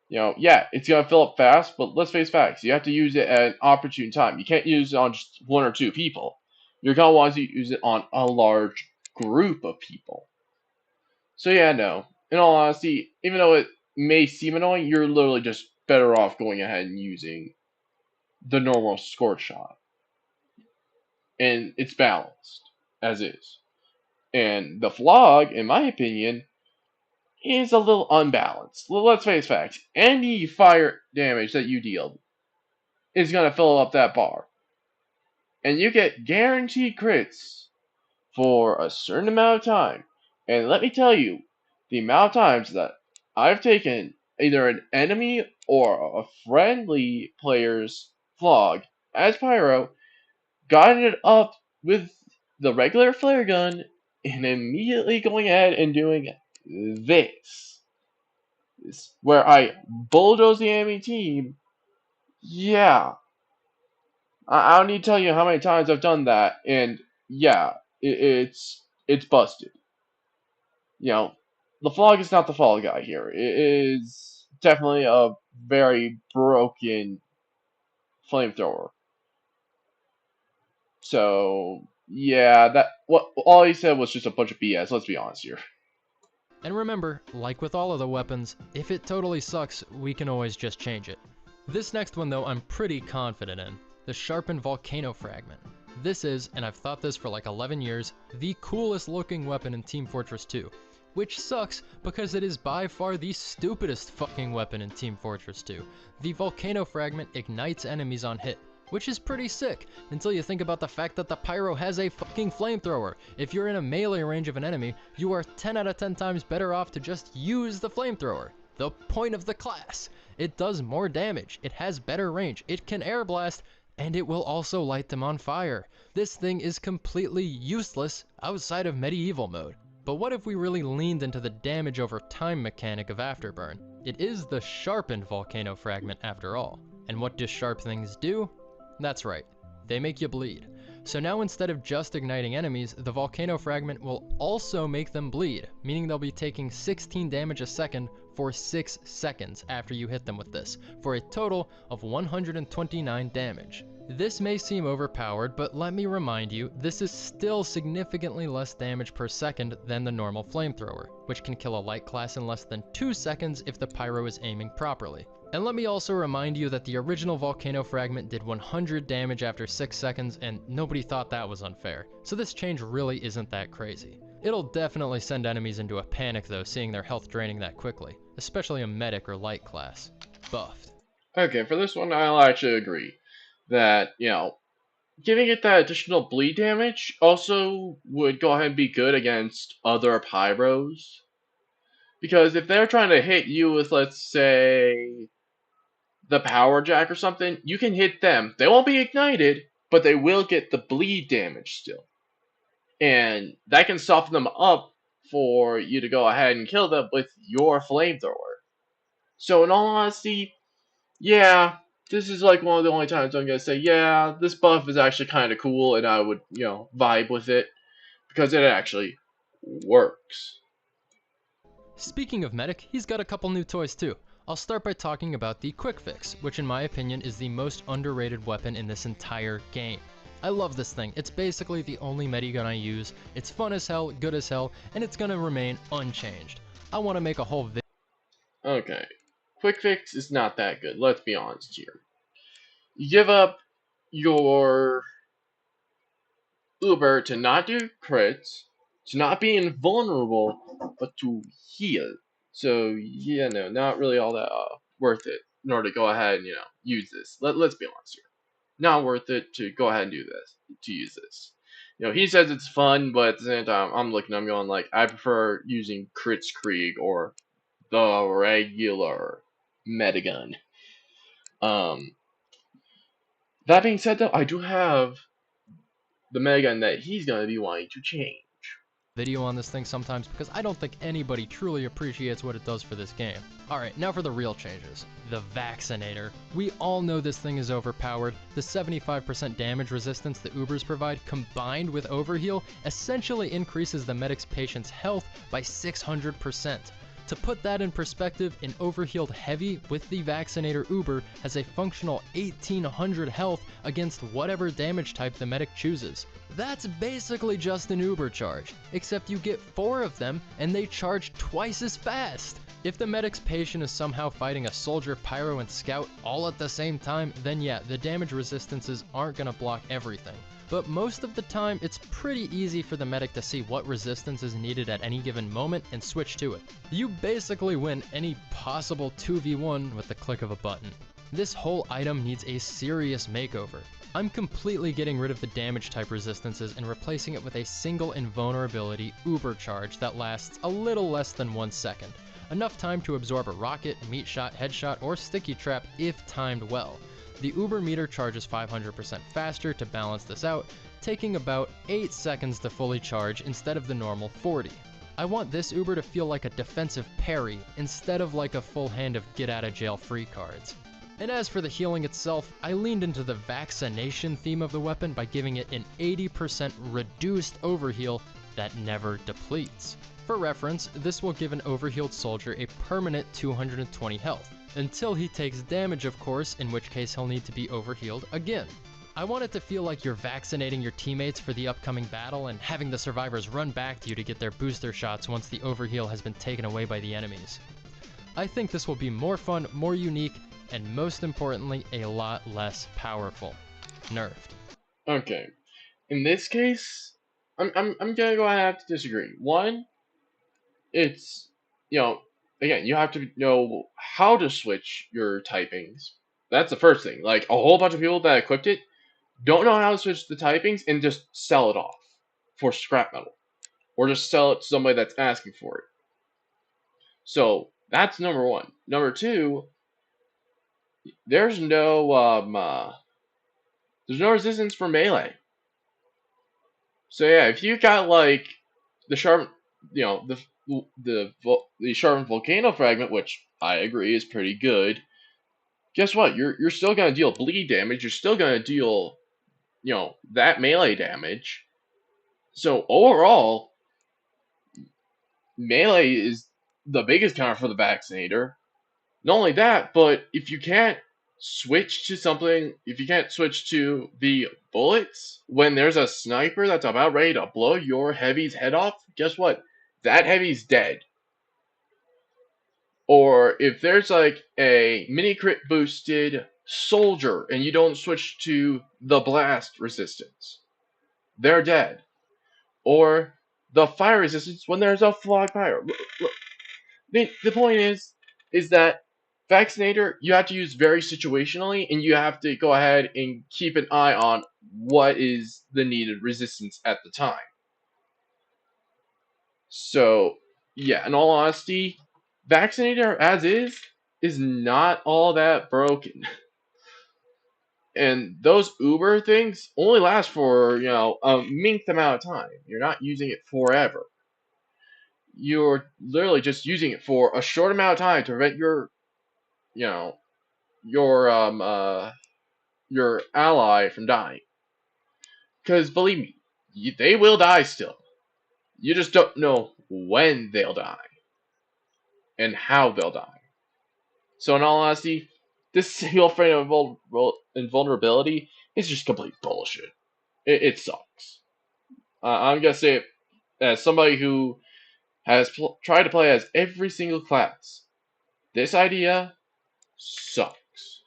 yeah, it's going to fill up fast, but let's face facts. You have to use it at an opportune time. You can't use it on just one or two people. You're going to want to use it on a large group of people. So yeah, no. In all honesty, even though it may seem annoying, you're literally just better off going ahead and using the normal Scorch Shot. And it's balanced, as is. And the Flog, in my opinion, is a little unbalanced. Let's face facts. Any fire damage that you deal is going to fill up that bar. and you get guaranteed crits for a certain amount of time. And let me tell you, the amount of times that I've taken either an enemy or a friendly player's Flog as Pyro, gotten it up with the regular flare gun, and immediately going ahead and doing this. Where I bulldoze the enemy team. Yeah, I don't need to tell you how many times I've done that, and yeah, it's busted. You know, the Fog is not the fall guy here. It is definitely a very broken flamethrower. So yeah, that what all he said was just a bunch of BS. Let's be honest here. And remember, like with all of the weapons, if it totally sucks, we can always just change it. This next one though, I'm pretty confident in. The Sharpened Volcano Fragment. This is, and I've thought this for like 11 years, the coolest looking weapon in Team Fortress 2. Which sucks, because it is by far the stupidest fucking weapon in Team Fortress 2. The Volcano Fragment ignites enemies on hit, which is pretty sick, until you think about the fact that the Pyro has a fucking flamethrower. If you're in a melee range of an enemy, you are 10 out of 10 times better off to just use the flamethrower. The point of the class. It does more damage, it has better range, it can air blast, and it will also light them on fire. This thing is completely useless outside of medieval mode. But what if we really leaned into the damage over time mechanic of Afterburn? It is the Sharpened Volcano Fragment after all. And what do sharp things do? That's right, they make you bleed. So now instead of just igniting enemies, the Volcano Fragment will also make them bleed, meaning they'll be taking 16 damage a second for 6 seconds after you hit them with this, for a total of 129 damage. This may seem overpowered, but let me remind you, this is still significantly less damage per second than the normal flamethrower, which can kill a light class in less than 2 seconds if the Pyro is aiming properly. And let me also remind you that the original Volcano Fragment did 100 damage after 6 seconds, and nobody thought that was unfair, so this change really isn't that crazy. It'll definitely send enemies into a panic though, seeing their health draining that quickly, especially a medic or light class. Buffed. Okay, for this one, I'll actually agree that, giving it that additional bleed damage also would go ahead and be good against other Pyros. Because if they're trying to hit you with, let's say, the Power Jack or something, you can hit them. They won't be ignited, but they will get the bleed damage still. And that can soften them up for you to go ahead and kill them with your flamethrower. So in all honesty, yeah, this is like one of the only times I'm gonna say, yeah, this buff is actually kind of cool, and I would, vibe with it because it actually works. Speaking of medic, he's got a couple new toys too. I'll start by talking about the Quick Fix, which in my opinion is the most underrated weapon in this entire game. I love this thing, it's basically the only medigun I use, it's fun as hell, good as hell, and it's gonna remain unchanged. I want to make a whole video. Okay, Quick Fix is not that good, let's be honest here. You give up your Uber to not do crits, to not be invulnerable, but to heal. So, yeah, no, not really all that worth it in order to go ahead and, use this. Let's be honest here. Not worth it to go ahead and do this, to use this. He says it's fun, but at the same time, I'm going like, I prefer using Kritzkrieg or the regular Metagun. That being said, though, I do have the Metagun that he's going to be wanting to change. Video on this thing sometimes because I don't think anybody truly appreciates what it does for this game. Alright, now for the real changes. The Vaccinator. We all know this thing is overpowered. The 75% damage resistance the Ubers provide combined with Overheal essentially increases the medic's patient's health by 600%. To put that in perspective, an overhealed heavy with the Vaccinator Uber has a functional 1800 health against whatever damage type the medic chooses. That's basically just an Uber charge, except you get 4 of them and they charge twice as fast. If the medic's patient is somehow fighting a soldier, pyro, and scout all at the same time, then yeah, the damage resistances aren't gonna block everything. But most of the time, it's pretty easy for the medic to see what resistance is needed at any given moment and switch to it. You basically win any possible 2v1 with the click of a button. This whole item needs a serious makeover. I'm completely getting rid of the damage type resistances and replacing it with a single invulnerability Uber charge that lasts a little less than 1 second. Enough time to absorb a rocket, meat shot, headshot, or sticky trap if timed well. The Uber meter charges 500% faster to balance this out, taking about 8 seconds to fully charge instead of the normal 40. I want this Uber to feel like a defensive parry instead of like a full hand of get out of jail free cards. And as for the healing itself, I leaned into the vaccination theme of the weapon by giving it an 80% reduced overheal that never depletes. For reference, this will give an overhealed soldier a permanent 220 health, until he takes damage of course, in which case he'll need to be overhealed again. I want it to feel like you're vaccinating your teammates for the upcoming battle and having the survivors run back to you to get their booster shots once the overheal has been taken away by the enemies. I think this will be more fun, more unique, and most importantly, a lot less powerful. Nerfed. Okay. In this case, I'm gonna go ahead and have to disagree. One, it's again, you have to know how to switch your typings. That's the first thing. Like a whole bunch of people that equipped it don't know how to switch the typings and just sell it off for scrap metal. Or just sell it to somebody that's asking for it. So that's number one. Number two, there's no resistance for melee. So yeah, if you got like the sharp, the sharpened volcano fragment, which I agree is pretty good. Guess what? You're still gonna deal bleed damage. You're still gonna deal, that melee damage. So overall, melee is the biggest counter for the vaccinator. Not only that, but if you can't switch to the bullets when there's a sniper that's about ready to blow your heavy's head off, guess what? That heavy's dead. Or if there's like a mini crit boosted soldier and you don't switch to the blast resistance, they're dead. Or the fire resistance when there's a fog fire. The point is that vaccinator you have to use very situationally, and you have to go ahead and keep an eye on what is the needed resistance at the time. So yeah, in all honesty, vaccinator as is not all that broken. And those Uber things only last for, a minute amount of time. You're not using it forever. You're literally just using it for a short amount of time to prevent you know, your ally from dying. Because believe me, they will die still. You just don't know when they'll die and how they'll die. So in all honesty, this single frame of invulnerability is just complete bullshit. It sucks. I'm gonna say it as somebody who has tried to play as every single class. This idea sucks.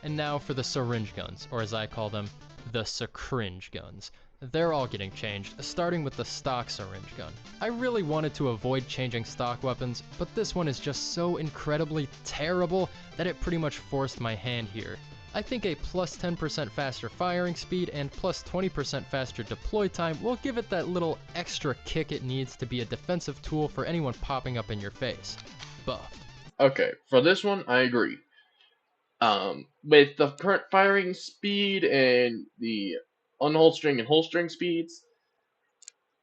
And now for the syringe guns, or as I call them, the syringe guns. They're all getting changed, starting with the stock syringe gun. I really wanted to avoid changing stock weapons, but this one is just so incredibly terrible that it pretty much forced my hand here. I think a plus 10% faster firing speed and plus 20% faster deploy time will give it that little extra kick it needs to be a defensive tool for anyone popping up in your face. Buffed. Okay, for this one, I agree. With the current firing speed and the unholstering and holstering speeds,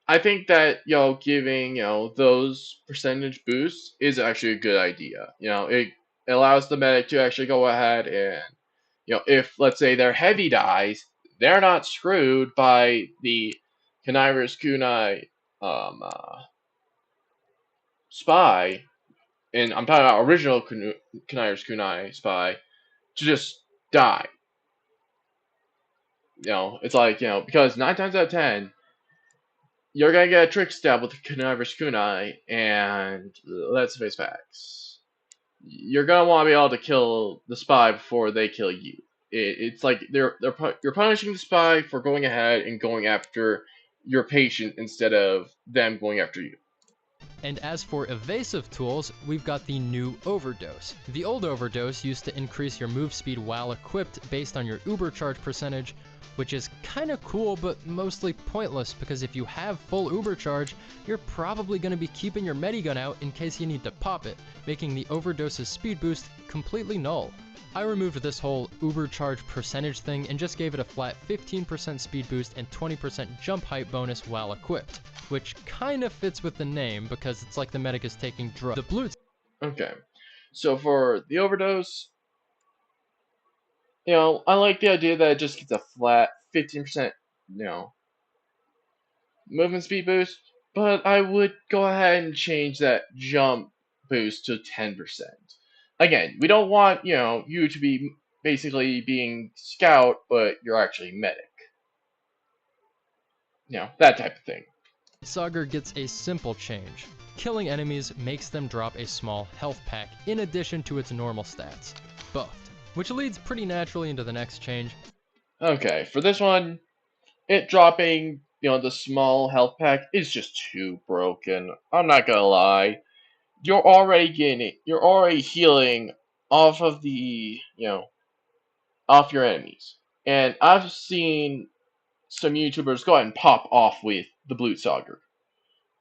I think that giving those percentage boosts is actually a good idea. It allows the medic to actually go ahead and if let's say their heavy dies, they're not screwed by the Connivers Kunai spy, and I'm talking about original Connivers Kunai spy, to just die. It's like, because 9 times out of 10, you're gonna get a trick stab with the Connivers Kunai, and let's face facts. You're gonna want to be able to kill the spy before they kill you. It's like you're punishing the spy for going ahead and going after your patient instead of them going after you. And as for evasive tools, we've got the new Overdose. The old Overdose used to increase your move speed while equipped based on your Uber charge percentage, which is kinda cool but mostly pointless because if you have full Uber charge, you're probably gonna be keeping your medigun out in case you need to pop it, making the Overdose's speed boost completely null. I removed this whole Uber charge percentage thing and just gave it a flat 15% speed boost and 20% jump height bonus while equipped, which kinda fits with the name because it's like the medic is taking drugs. The blue. Okay, so for the Overdose, I like the idea that it just gets a flat 15%, movement speed boost, but I would go ahead and change that jump boost to 10%. Again, we don't want, you to be basically being scout, but you're actually medic. That type of thing. Sauger gets a simple change. Killing enemies makes them drop a small health pack in addition to its normal stats. Buffed. Which leads pretty naturally into the next change. Okay, for this one, it dropping, the small health pack is just too broken. I'm not gonna lie. You're already healing off of off your enemies. And I've seen some YouTubers go ahead and pop off with the Blutsauger.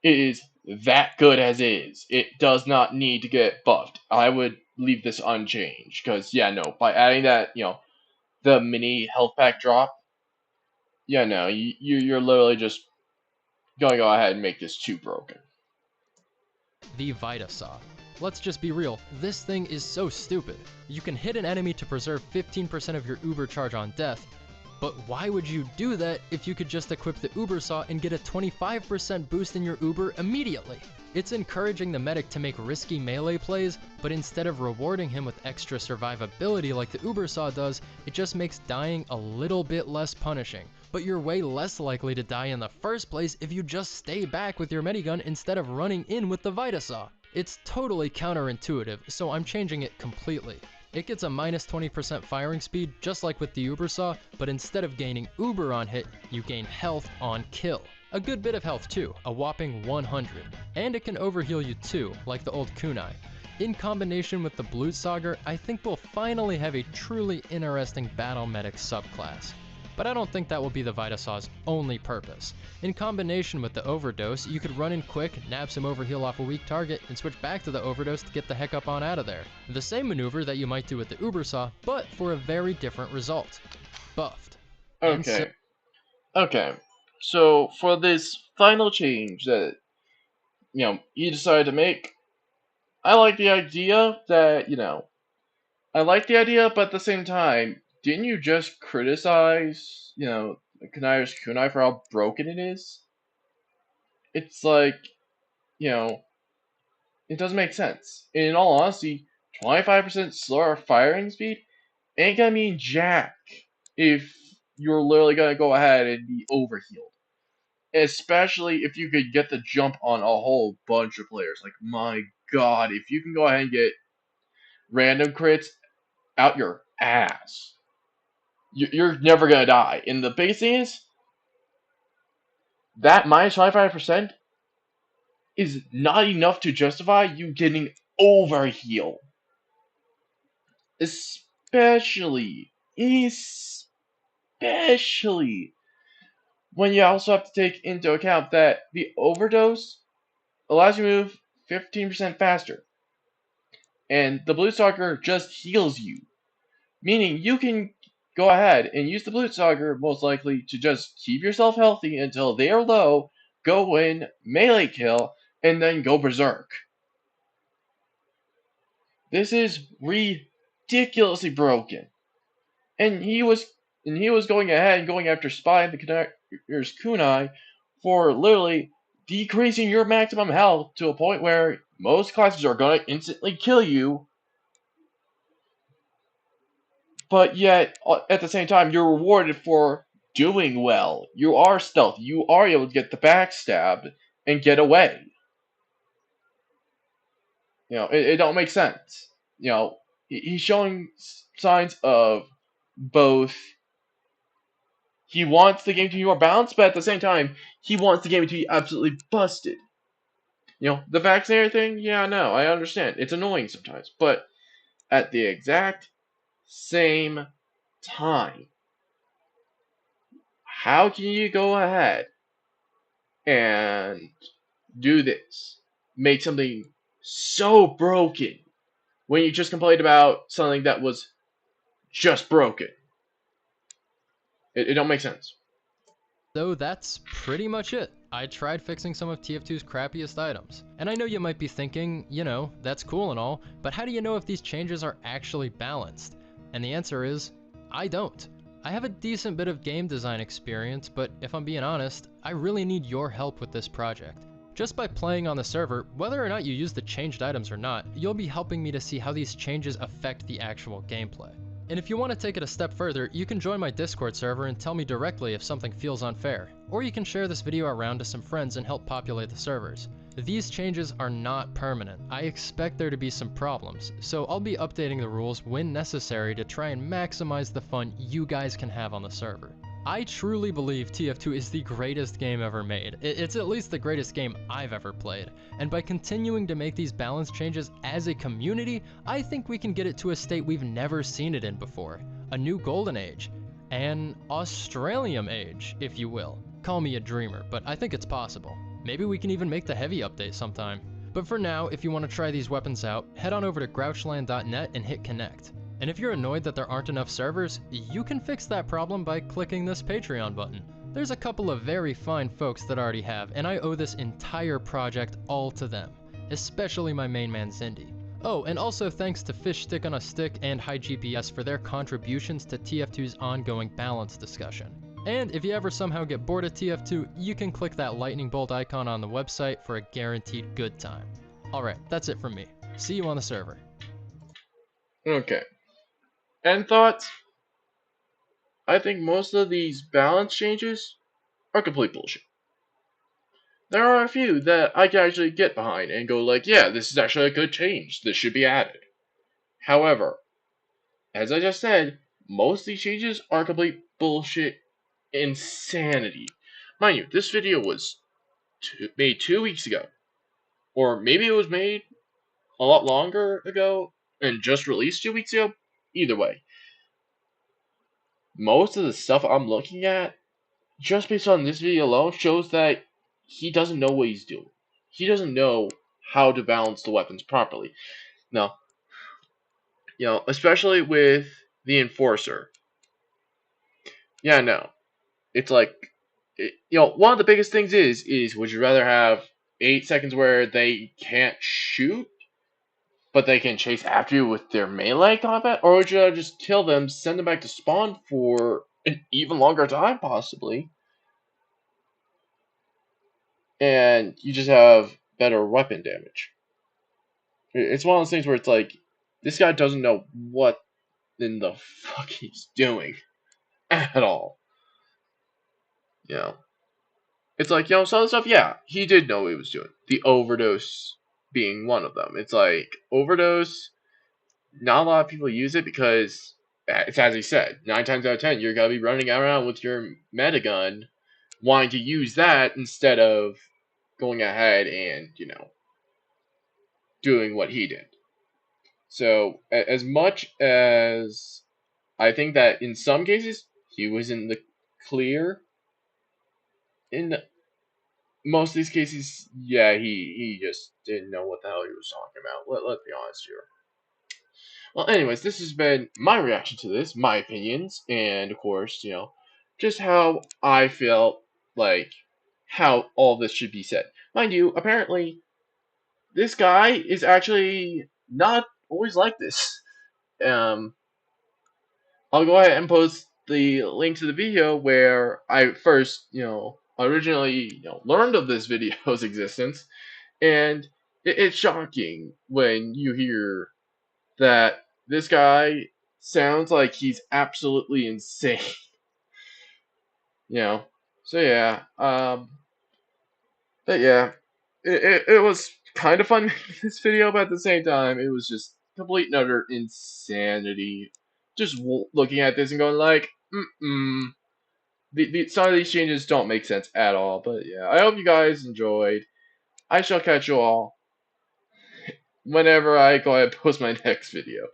It is that good as is. It does not need to get buffed. I would leave this unchanged, because, by adding that, the mini health pack drop, you're literally just gonna go ahead and make this too broken. The Vitasaw. Let's just be real, this thing is so stupid. You can hit an enemy to preserve 15% of your Uber charge on death, but why would you do that if you could just equip the Uber Saw and get a 25% boost in your Uber immediately? It's encouraging the medic to make risky melee plays, but instead of rewarding him with extra survivability like the Uber Saw does, it just makes dying a little bit less punishing. But you're way less likely to die in the first place if you just stay back with your medigun instead of running in with the Vitasaw. It's totally counterintuitive, so I'm changing it completely. It gets a minus 20% firing speed just like with the Uber Saw, but instead of gaining Uber on hit, you gain health on kill. A good bit of health too, a whopping 100. And it can overheal you too, like the old kunai. In combination with the Blutsauger, I think we'll finally have a truly interesting battle medic subclass. But I don't think that will be the Vitasaw's only purpose. In combination with the Overdose, you could run in quick, nab some overheal off a weak target, and switch back to the Overdose to get the heck up on out of there. The same maneuver that you might do with the Uber Saw, but for a very different result. Buffed. Okay. So for this final change that you decided to make, I like the idea that but at the same time, didn't you just criticize Kunai's kunai for how broken it is? It's like it doesn't make sense. And in all honesty, 25% slower firing speed ain't gonna mean jack if you're literally gonna go ahead and be overhealed. Especially if you could get the jump on a whole bunch of players. Like, my god, if you can go ahead and get random crits out your ass, you're never gonna die. And the biggest thing is, that minus 25% is not enough to justify you getting overheal. Especially when you also have to take into account that the Overdose allows you to move 15% faster. And the Blutsauger just heals you. Meaning you can go ahead and use the Blutsauger most likely to just keep yourself healthy until they are low, go in, melee kill, and then go berserk. This is ridiculously broken. And he was going ahead and going after Spy and the Connector's kunai for literally decreasing your maximum health to a point where most classes are going to instantly kill you. But yet, at the same time, you're rewarded for doing well. You are stealthy. You are able to get the backstab and get away. It don't make sense. He's showing signs of both. He wants the game to be more balanced, but at the same time, he wants the game to be absolutely busted. The vaccinator thing, yeah, no, I understand. It's annoying sometimes. But at the exact same time, how can you go ahead and do this? Make something so broken when you just complained about something that was just broken. It don't make sense. So that's pretty much it. I tried fixing some of TF2's crappiest items. And I know you might be thinking, that's cool and all, but how do you know if these changes are actually balanced? And the answer is, I don't. I have a decent bit of game design experience, but if I'm being honest, I really need your help with this project. Just by playing on the server, whether or not you use the changed items or not, you'll be helping me to see how these changes affect the actual gameplay. And if you want to take it a step further, you can join my Discord server and tell me directly if something feels unfair. Or you can share this video around to some friends and help populate the servers. These changes are not permanent. I expect there to be some problems, so I'll be updating the rules when necessary to try and maximize the fun you guys can have on the server. I truly believe TF2 is the greatest game ever made. It's at least the greatest game I've ever played. And by continuing to make these balance changes as a community, I think we can get it to a state we've never seen it in before. A new golden age. An Australian age, if you will. Call me a dreamer, but I think it's possible. Maybe we can even make the heavy update sometime. But for now, if you want to try these weapons out, head on over to grouchland.net and hit connect. And if you're annoyed that there aren't enough servers, you can fix that problem by clicking this Patreon button. There's a couple of very fine folks that already have, and I owe this entire project all to them, especially my main man Zindy. Oh, and also thanks to Fish Stick on a Stick and High GPS for their contributions to TF2's ongoing balance discussion. And if you ever somehow get bored of TF2, you can click that lightning bolt icon on the website for a guaranteed good time. Alright, that's it from me. See you on the server. Okay. End thoughts? I think most of these balance changes are complete bullshit. There are a few that I can actually get behind and go like, yeah, this is actually a good change. This should be added. However, as I just said, most of these changes are complete bullshit insanity. Mind you, this video was made 2 weeks ago. Or maybe it was made a lot longer ago and just released 2 weeks ago. Either way, most of the stuff I'm looking at, just based on this video alone, shows that he doesn't know what he's doing. He doesn't know how to balance the weapons properly. Now, especially with the Enforcer. Yeah, no. It's like, one of the biggest things is would you rather have 8 seconds where they can't shoot, but they can chase after you with their melee combat? Or would you rather just kill them, send them back to spawn for an even longer time, possibly? And you just have better weapon damage. It's one of those things where it's like, this guy doesn't know what in the fuck he's doing at all. It's like, some of the stuff, yeah, he did know what he was doing. The overdose being one of them. It's like, overdose, not a lot of people use it because, it's as he said, 9 times out of 10, you're going to be running around with your meta gun, wanting to use that instead of going ahead and, doing what he did. So, as much as I think that in some cases, he was in the clear, in most of these cases, yeah, he just didn't know what the hell he was talking about. Let's be honest here. Well, anyways, this has been my reaction to this, my opinions, and of course, just how I felt like how all this should be said. Mind you, apparently, this guy is actually not always like this. I'll go ahead and post the link to the video where I first, originally, learned of this video's existence, and it's shocking when you hear that this guy sounds like he's absolutely insane. So yeah, but yeah, it was kind of fun making this video, but at the same time, it was just complete and utter insanity. Just looking at this and going like, some of these changes don't make sense at all. But yeah, I hope you guys enjoyed. I shall catch you all whenever I go ahead and post my next video.